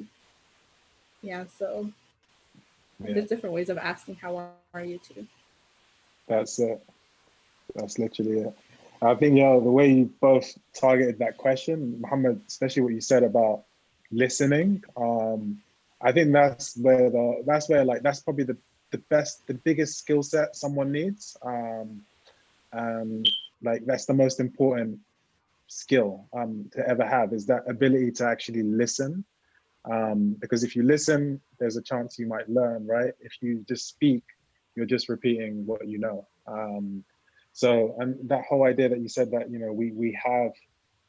there's different ways of asking how are you too. That's it. That's literally it. I think, the way you both targeted that question, Muhammad, especially what you said about listening, I think that's probably the biggest skill set someone needs. And like that's the most important skill to ever have, is that ability to actually listen. Because if you listen, there's a chance you might learn, right? If you just speak, you're just repeating what you know. So, and that whole idea that you said that, you know,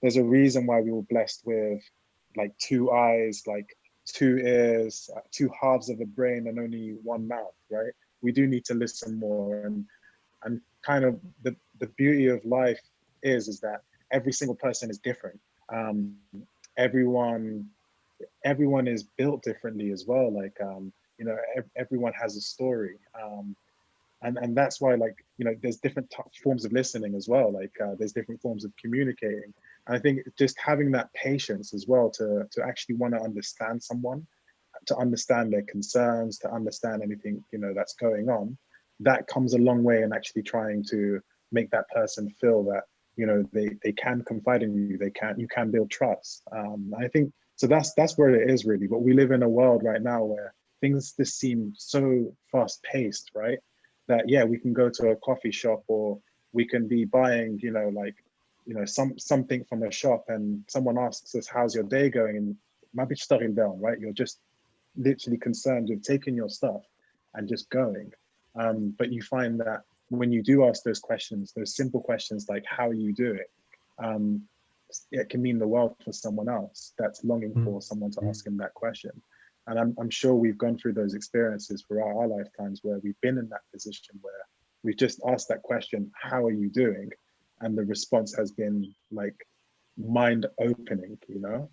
there's a reason why we were blessed with like 2 eyes, like 2 ears, 2 halves of a brain and only 1 mouth, right? We do need to listen more. And kind of the beauty of life is that every single person is different. Everyone is built differently as well. Like, you know, everyone has a story. And that's why, like, you know, there's different forms of listening as well. Like there's different forms of communicating. And I think just having that patience as well to actually want to understand someone, to understand their concerns, to understand anything, you know, that's going on, that comes a long way in actually trying to make that person feel that, you know, they can confide in you, you can build trust. I think, so that's where it is really. But we live in a world right now where things just seem so fast paced, right? That, we can go to a coffee shop or we can be buying, you know, like, you know, something from a shop and someone asks us, how's your day going? And maybe starting down, right? You're just literally concerned with taking your stuff and just going. But you find that when you do ask those questions, those simple questions like how you do it, it can mean the world for someone else that's longing for someone to ask him that question. And I'm sure we've gone through those experiences throughout our lifetimes where we've been in that position where we've just asked that question, how are you doing? And the response has been like mind opening, you know?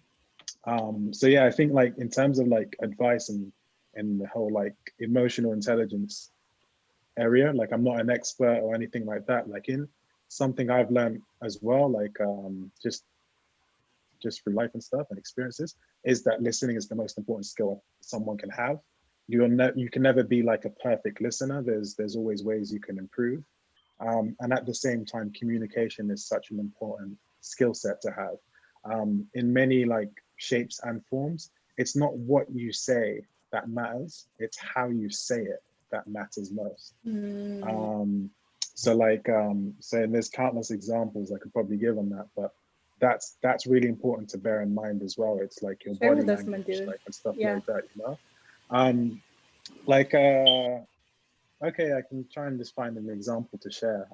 So yeah, I think like in terms of like advice and the whole like emotional intelligence area, like I'm not an expert or anything like that. Like in something I've learned as well, like just through life and stuff and experiences, is that listening is the most important skill someone can have. You can never be like a perfect listener. There's always ways you can improve. And at the same time, communication is such an important skill set to have. In many like shapes and forms, it's not what you say that matters, it's how you say it that matters most. So like, so there's countless examples I could probably give on that, but that's really important to bear in mind as well. It's like your body language, like, and stuff like that, you know? Like, okay, I can try and just find an example to share.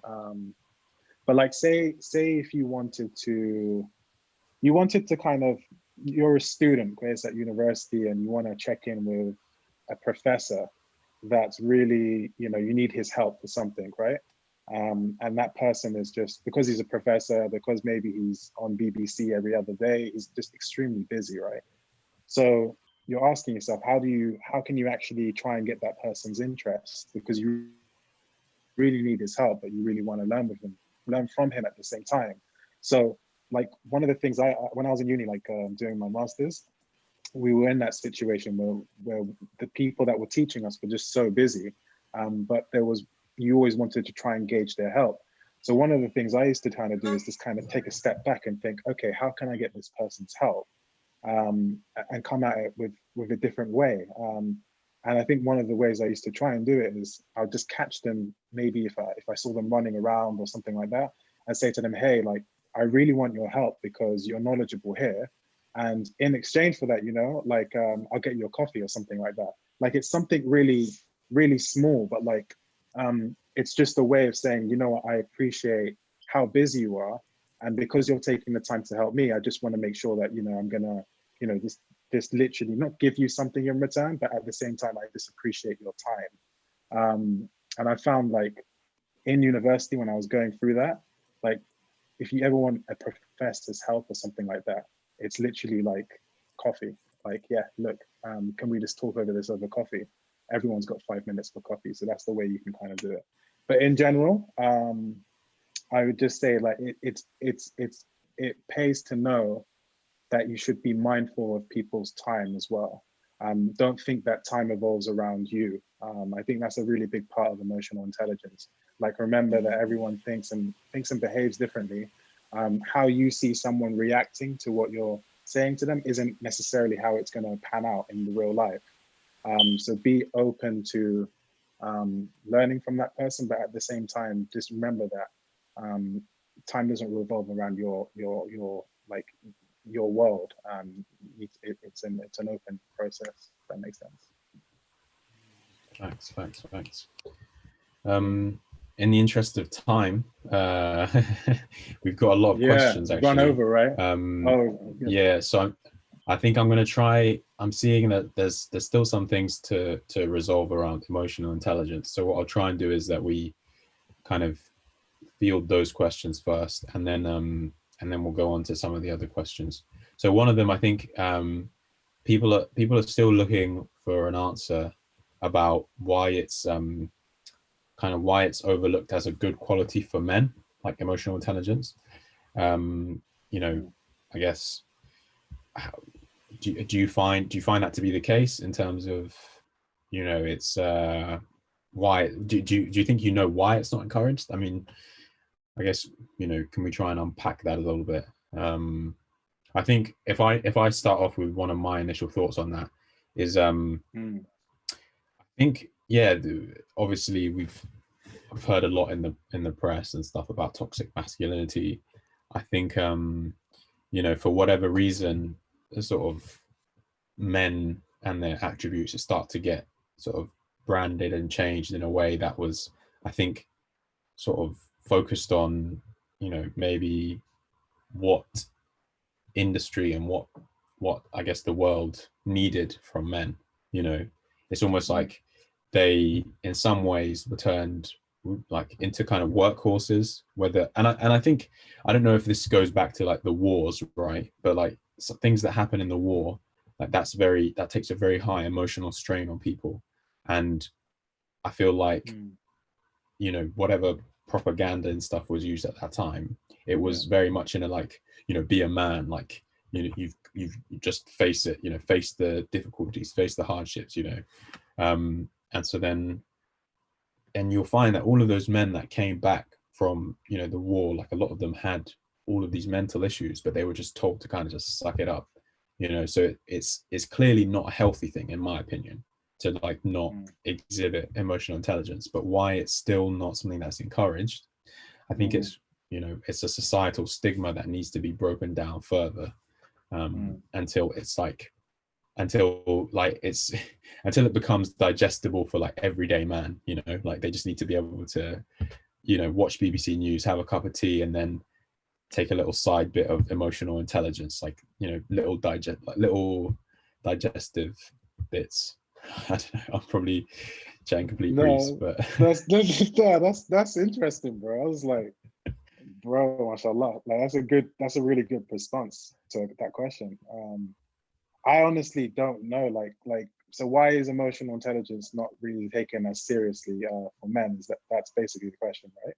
But like, say if you wanted to kind of, you're a student, Grace, at university, and you want to check in with a professor that's really, you know, you need his help for something, right? And that person is just, because he's a professor, because maybe he's on BBC every other day, he's just extremely busy, right? So you're asking yourself, how can you actually try and get that person's interest? Because you really need his help, but you really want to learn from him at the same time. So like one of the things when I was in uni, like doing my master's, we were in that situation where the people that were teaching us were just so busy, but you always wanted to try and gauge their help. So one of the things I used to kind of do is just kind of take a step back and think, okay, how can I get this person's help? And come at it with a different way. And I think one of the ways I used to try and do it is I'll just catch them, maybe if I saw them running around or something like that, and say to them, hey, like, I really want your help because you're knowledgeable here. And in exchange for that, you know, like, I'll get you a coffee or something like that. Like, it's something really, really small, but like, it's just a way of saying, you know what, I appreciate how busy you are. And because you're taking the time to help me, I just want to make sure that, you know, I'm gonna, you know, just literally not give you something in return, but at the same time, I just appreciate your time. And I found, like, in university when I was going through that, like, if you ever want a professor's help or something like that, it's literally like coffee. Like, yeah, look, can we just talk over this over coffee? Everyone's got 5 minutes for coffee, so that's the way you can kind of do it. But in general, I would just say, like, it pays to know that you should be mindful of people's time as well. Don't think that time evolves around you. I think that's a really big part of emotional intelligence. Like, remember that everyone thinks and behaves differently. How you see someone reacting to what you're saying to them isn't necessarily how it's going to pan out in the real life. So be open to learning from that person, but at the same time, just remember that time doesn't revolve around your like your world. It's an open process. If that makes sense. Thanks. In the interest of time, we've got a lot of questions actually. Run over, right? Yeah. So I think I'm going to try. I'm seeing that there's still some things to resolve around emotional intelligence. So what I'll try and do is that we kind of field those questions first, and then we'll go on to some of the other questions. So one of them, I think, people are still looking for an answer about why it's why it's overlooked as a good quality for men, like emotional intelligence. You know, I guess, do you find that to be the case in terms of, you know, it's why do you think, you know, why it's not encouraged? I mean, I guess, you know, can we try and unpack that a little bit? I think if I start off with one of my initial thoughts on that is, I think, yeah, obviously I've heard a lot in the press and stuff about toxic masculinity. I think, you know, for whatever reason, the sort of men and their attributes start to get sort of branded and changed in a way that was, I think, sort of focused on, you know, maybe what industry and what I guess the world needed from men. You know, it's almost like they, in some ways, were turned like into kind of workhorses. I think, I don't know if this goes back to like the wars, right? But like some things that happen in the war, like that takes a very high emotional strain on people, and I feel like, you know, whatever propaganda and stuff was used at that time, it was very much in a like, you know, be a man, like, you know, you've just face it, you know, face the difficulties, face the hardships, you know. And so then, and you'll find that all of those men that came back from, you know, the war, like a lot of them had all of these mental issues, but they were just told to kind of just suck it up, you know. So it's clearly not a healthy thing, in my opinion, to like not exhibit emotional intelligence. But why it's still not something that's encouraged, I think it's, you know, it's a societal stigma that needs to be broken down further, until it's like, until it becomes digestible for like everyday man, you know. Like they just need to be able to, you know, watch BBC News, have a cup of tea, and then take a little side bit of emotional intelligence, like, you know, little digestive bits. I don't know, I'm probably chatting complete breeze, but that's interesting, bro. I was like, bro, mashallah, like that's a really good response to that question. I honestly don't know, like so why is emotional intelligence not really taken as seriously for men? That's basically the question, right?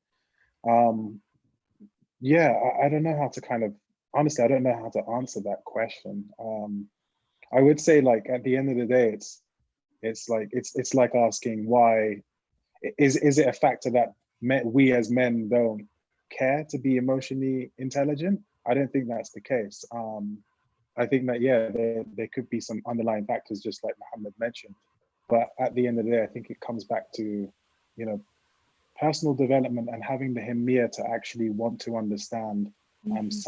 Yeah, I don't know how to kind of, honestly, I don't know how to answer that question. I would say, like, at the end of the day, it's like asking why is it a factor that we as men don't care to be emotionally intelligent? I don't think that's the case. I think that, yeah, there could be some underlying factors, just like Muhammad mentioned. But at the end of the day, I think it comes back to, you know, personal development and having the himmiya to actually want to understand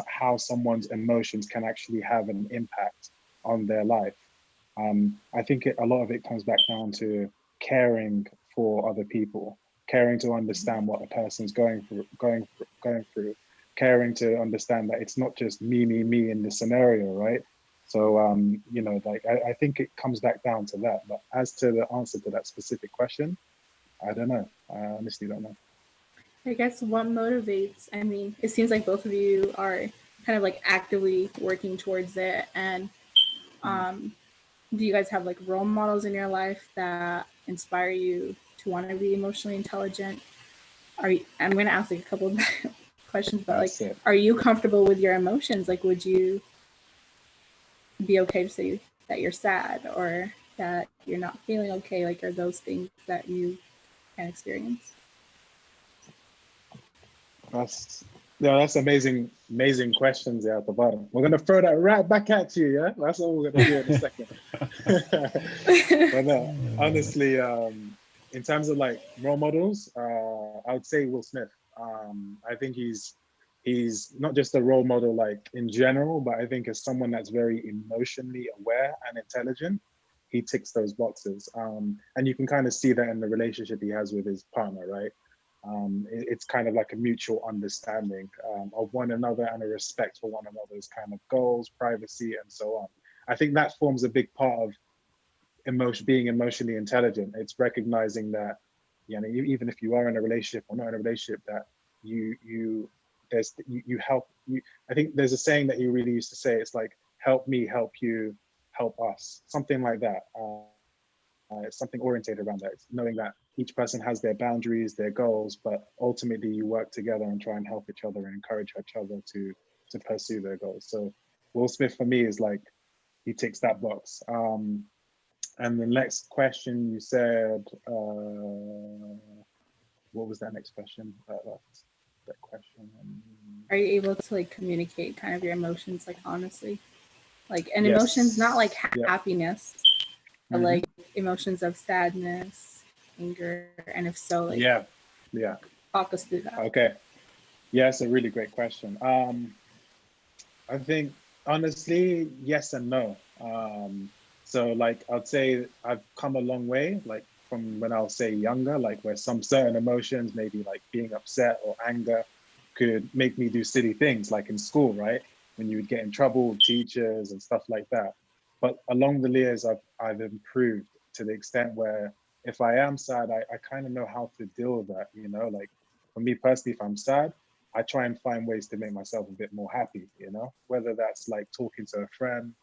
how someone's emotions can actually have an impact on their life. I think a lot of it comes back down to caring for other people, caring to understand what a person's going through, caring to understand that it's not just me in this scenario, right? So, you know, like I think it comes back down to that. But as to the answer to that specific question, I don't know. I honestly don't know. I guess what motivates, I mean, it seems like both of you are kind of like actively working towards it. And do you guys have like role models in your life that inspire you to want to be emotionally intelligent? I'm going to ask like a couple of questions, but like, are you comfortable with your emotions? Like, would you be okay to say that you're sad or that you're not feeling okay? Like, are those things that you can experience? That's amazing questions there at the bottom. We're gonna throw that right back at you, yeah? That's all we're gonna do in a second. But no, honestly, in terms of like role models, I would say Will Smith. I think he's not just a role model like in general, but I think as someone that's very emotionally aware and intelligent, he ticks those boxes. And you can kind of see that in the relationship he has with his partner, right? It's kind of like a mutual understanding of one another and a respect for one another's kind of goals, privacy, and so on. I think that forms a big part of being emotionally intelligent. It's recognizing that, you know, even if you are in a relationship or not in a relationship, that you help you. I think there's a saying that he really used to say. It's like, help me, help you, help us, something like that. It's something orientated around that. It's knowing that each person has their boundaries, their goals, but ultimately you work together and try and help each other and encourage each other to pursue their goals. So Will Smith for me is like, he ticks that box. And the next question you said, what was that next question? That question. Are you able to like communicate kind of your emotions, like honestly, like, and yes. Emotions, not like happiness, but like emotions of sadness, anger, and if so, like talk us through that. Okay, yeah, it's a really great question. I think honestly, yes and no. So like I'd say I've come a long way, like from when I'll say younger, like where some certain emotions, maybe like being upset or anger, could make me do silly things, like in school, right? When you would get in trouble with teachers and stuff like that. but along the years, I've improved to the extent where if I am sad, I kind of know how to deal with that, you know, like for me personally, if I'm sad, I try and find ways to make myself a bit more happy, you know, whether that's like talking to a friend,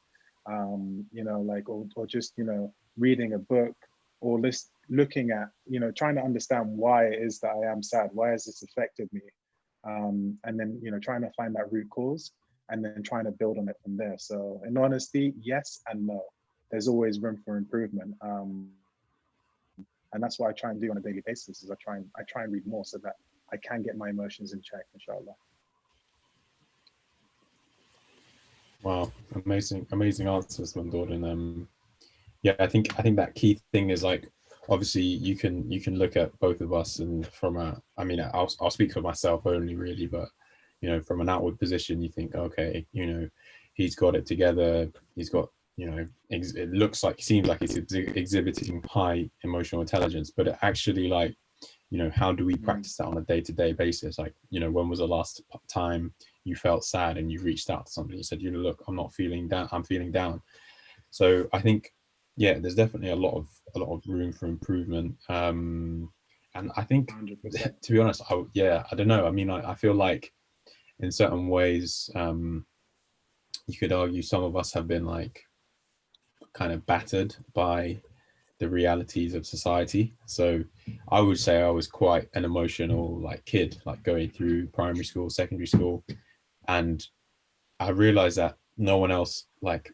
you know, like, or just, you know, reading a book, or looking at, you know, trying to understand why it is that I am sad, why has this affected me? And then, you know, trying to find that root cause and then trying to build on it from there. So in honesty, yes and no. There's always room for improvement. And that's what I try and do on a daily basis, is I try and read more so that I can get my emotions in check, inshallah. Wow, amazing answers, Mamdood. And yeah, I think that key thing is like, obviously you can look at both of us, and from I mean, I'll speak for myself only really, but you know, from an outward position, you think, okay, you know, he's got it together, he's got, you know, it seems like he's exhibiting high emotional intelligence, but it actually, like, you know, how do we practice that on a day-to-day basis? Like, you know, when was the last time you felt sad and you reached out to somebody and said, you know, look, I'm feeling down. So I think, yeah, there's definitely a lot of room for improvement. And I think 100%. To be honest, I don't know. I mean, I feel like in certain ways, you could argue some of us have been like kind of battered by the realities of society. So I would say I was quite an emotional like kid, like going through primary school, secondary school, and I realized that no one else like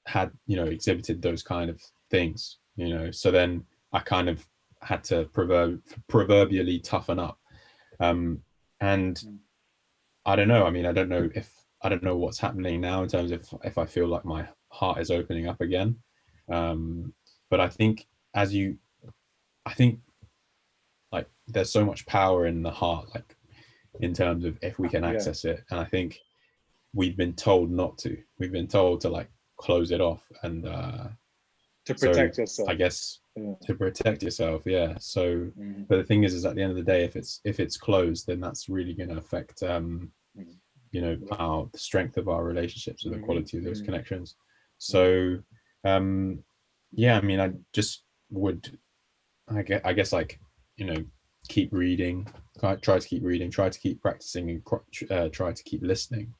had, you know, exhibited those kind of things, you know. So then I kind of had to proverbially toughen up. And I don't know. I mean, I don't know what's happening now in terms of if I feel like my heart is opening up again. But I think like there's so much power in the heart, like in terms of if we can access it. And I think we've been told not to. We've been told to like close it off and to protect yourself. I guess to protect yourself, yeah. So, but the thing is at the end of the day, if it's closed, then that's really going to affect you know, the strength of our relationships or the quality of those connections. So yeah, I mean, I just would, I guess like, you know, keep reading, try to keep reading, try to keep practicing, and try to keep listening.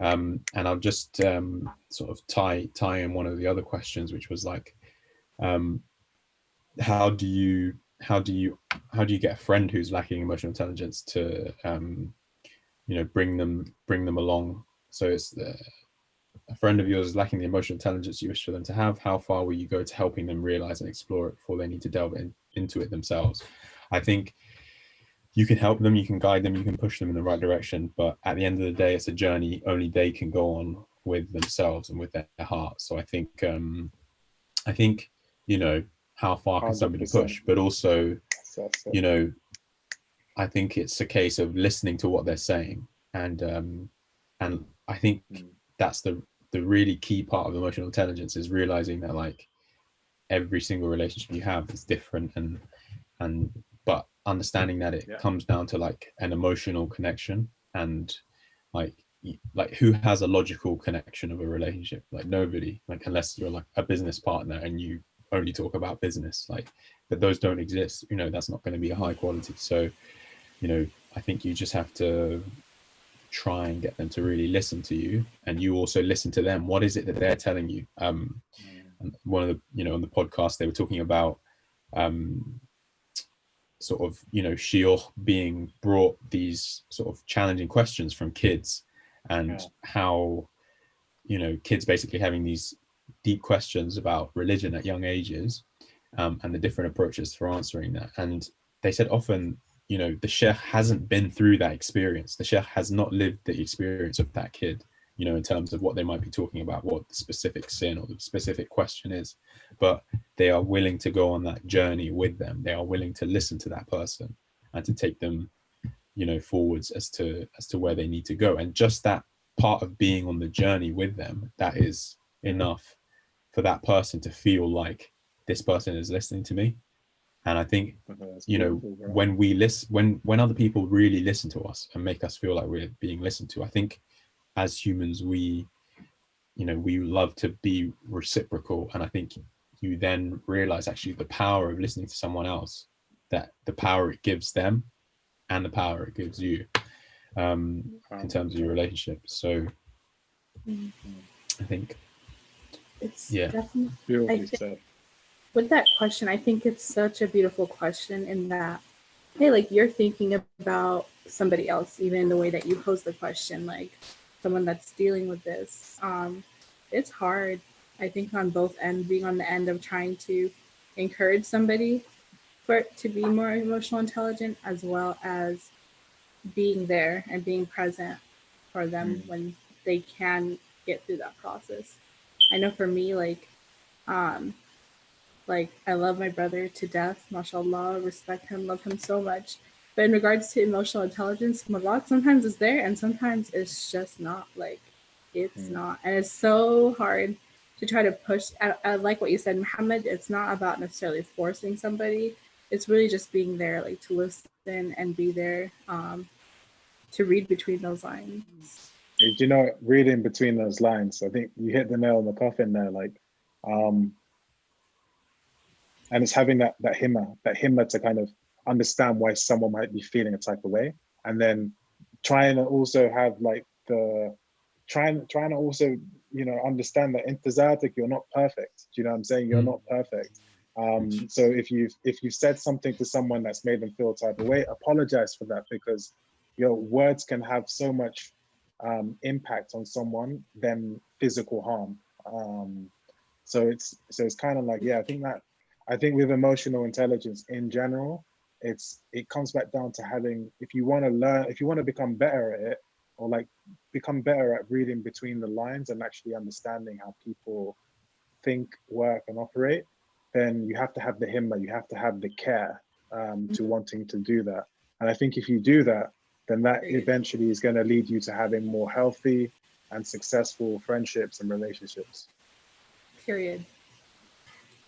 And I'll just sort of tie in one of the other questions, which was like, how do you get a friend who's lacking emotional intelligence to you know, bring them along? So it's a friend of yours is lacking the emotional intelligence you wish for them to have. How far will you go to helping them realize and explore it before they need to delve into it themselves? I think you can help them, you can guide them, you can push them in the right direction, but at the end of the day, it's a journey only they can go on with themselves and with their heart. So I think you know, how far can somebody push, but also, you know, I think it's a case of listening to what they're saying, and I think that's the really key part of emotional intelligence, is realizing that like every single relationship you have is different, and but understanding that it comes down to like an emotional connection, and like who has a logical connection of a relationship? Like nobody, like unless you're like a business partner and you only talk about business, like, but those don't exist, you know. That's not going to be a high quality. So, you know, I think you just have to try and get them to really listen to you, and you also listen to them. What is it that they're telling you? And one of the, you know, on the podcast they were talking about sort of, you know, shiur being brought these sort of challenging questions from kids, and how, you know, kids basically having these deep questions about religion at young ages, and the different approaches for answering that. And they said often, you know, the sheikh hasn't been through that experience. The sheikh has not lived the experience of that kid, you know, in terms of what they might be talking about, what the specific sin or the specific question is, but they are willing to go on that journey with them. They are willing to listen to that person and to take them, you know, forwards as to where they need to go. And just that part of being on the journey with them, that is enough for that person to feel like this person is listening to me. And I think, you know, when we listen, when other people really listen to us and make us feel like we're being listened to, I think as humans, we we love to be reciprocal. And I think you then realize actually the power of listening to someone else, that the power it gives them and the power it gives you, in terms of your relationship. So I think It's yeah, definitely, with that question, I think it's such a beautiful question in that, hey, like you're thinking about somebody else, even in the way that you pose the question, like someone that's dealing with this. It's hard, I think, on both ends, being on the end of trying to encourage somebody for it to be more emotional intelligent, as well as being there and being present for them when they can get through that process. I know for me, like I love my brother to death, mashallah, respect him, love him so much. But in regards to emotional intelligence, Malak sometimes is there and sometimes it's just not. Like, it's not. And it's so hard to try to push. I like what you said, Muhammad. It's not about necessarily forcing somebody. It's really just being there, like to listen and be there, to read between those lines. You know, reading between those lines, I think you hit the nail on the coffin there. Like, and it's having that himma to kind of understand why someone might be feeling a type of way, and then trying to also have like trying to also, you know, understand that in Tazadik, you're not perfect. Do you know what I'm saying? You're not perfect. So if you've said something to someone that's made them feel a type of way, apologize for that, because your words can have so much impact on someone than physical harm. So it's kind of like, yeah, I think with emotional intelligence in general, it comes back down to having, if you want to become better at it, or like become better at reading between the lines and actually understanding how people think, work, and operate, then you have to have the himma, you have to have the care to wanting to do that. And I think if you do that, then that eventually is going to lead you to having more healthy and successful friendships and relationships. Period.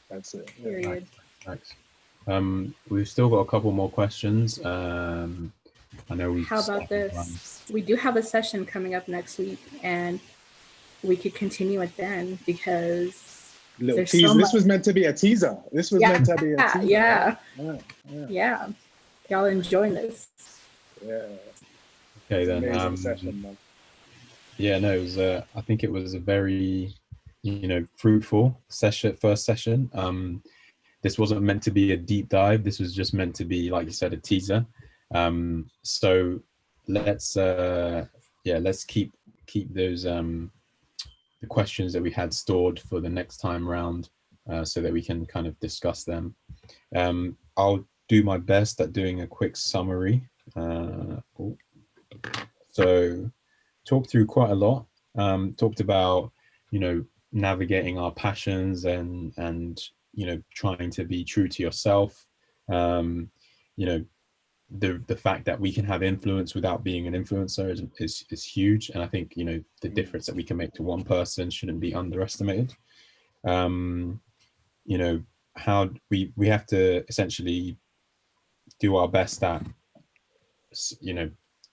That's it. Period. Thanks. We've still got a couple more questions. I know we. How about this? We do have a session coming up next week, and we could continue it then, because little teaser. This was meant to be a teaser. This was meant to be a teaser. Yeah. Y'all enjoying this? Yeah. Okay then. Session, man. Yeah, no, it was. I think it was a very, fruitful first session. This wasn't meant to be a deep dive. This was just meant to be, like you said, a teaser. So let's keep those the questions that we had stored for the next time round, so that we can kind of discuss them. I'll do my best at doing a quick summary. So talked through quite a lot. Talked about, navigating our passions and trying to be true to yourself. The fact that we can have influence without being an influencer is huge, and I think the difference that we can make to one person shouldn't be underestimated. How we have to essentially do our best at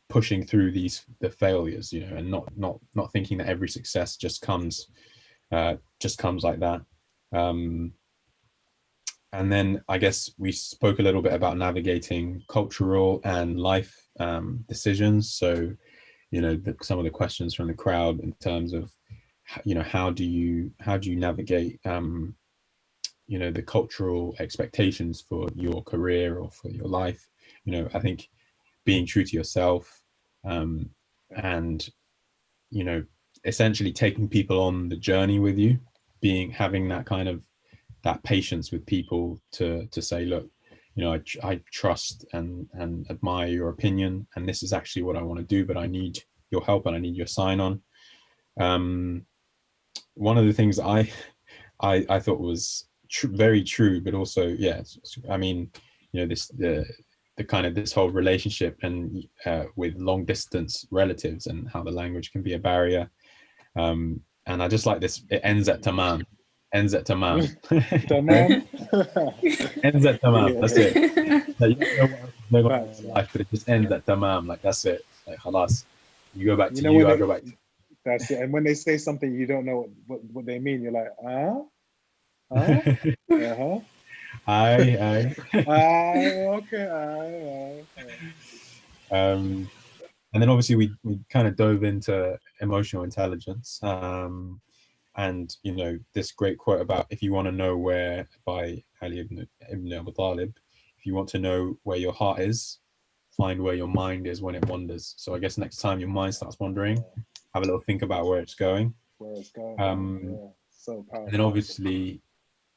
pushing through the failures, and not thinking that every success just comes like that. And then I guess we spoke a little bit about navigating cultural and life decisions. So, some of the questions from the crowd in terms of, how do you navigate, the cultural expectations for your career or for your life. I think being true to yourself, and, essentially taking people on the journey with you, having that kind of that patience with people to say, look, I trust and admire your opinion, and this is actually what I want to do, but I need your help and I need your sign on. One of the things I thought was very true, but also, I mean, the kind of this whole relationship and with long distance relatives and how the language can be a barrier. And I just like this. It ends at tamam. Ends at tamam. Tamam. Ends at tamam. That's it. Like, you don't know what else is going on in life, but it just ends at tamam. Like, that's it. Like, halas. You go back to you. I go back to That's it. And when they say something you don't know what they mean, you're like, uh-huh. Aye. Okay. And then obviously we kind of dove into emotional intelligence. And you know, this great quote about if you want to know where, by Ali ibn Abi Talib, if you want to know where your heart is, find where your mind is when it wanders. So I guess next time your mind starts wandering, have a little think about where it's going. So powerful. And then obviously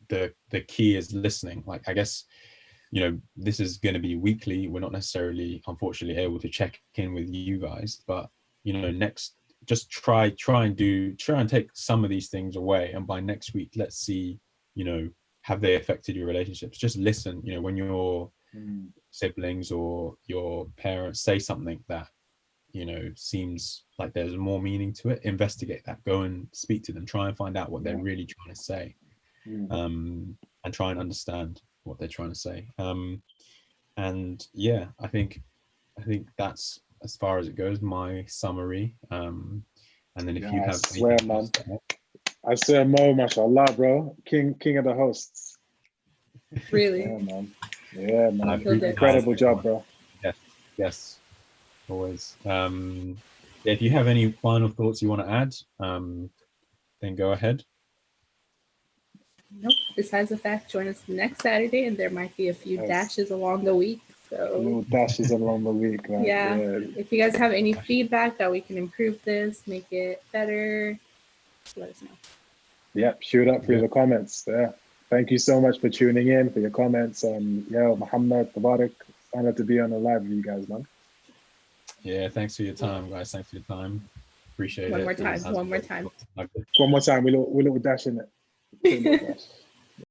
the key is listening. Like, I guess, you know, this is going to be weekly. We're not necessarily, unfortunately, able to check in with you guys, but you know, next, just try and take some of these things away, and by next week, let's see, you know, have they affected your relationships? Just listen. You know, when your siblings or your parents say something that, you know, seems like there's more meaning to it, investigate that. Go and speak to them. Try and find out what they're really trying to say, and try and understand what they're trying to say. And yeah, I think that's as far as it goes, my summary. And then if you have, I swear, Mo, mashallah, bro, king of the hosts. Really? Yeah, man. Incredible job, bro. Yes, always. If you have any final thoughts you want to add, then go ahead. Nope. Besides the fact, join us next Saturday, and there might be a few dashes along the week. So little dashes along the week, right? Yeah. If you guys have any feedback that we can improve this, make it better, let us know. Yep, shoot up through the comments. Yeah. Thank you so much for tuning in, for your comments. Muhammad, Tabarak, honored to be on the live with you guys, man. Yeah, thanks for your time, guys. Thanks for your time. Appreciate it. One more time. One more time. We little dash in it.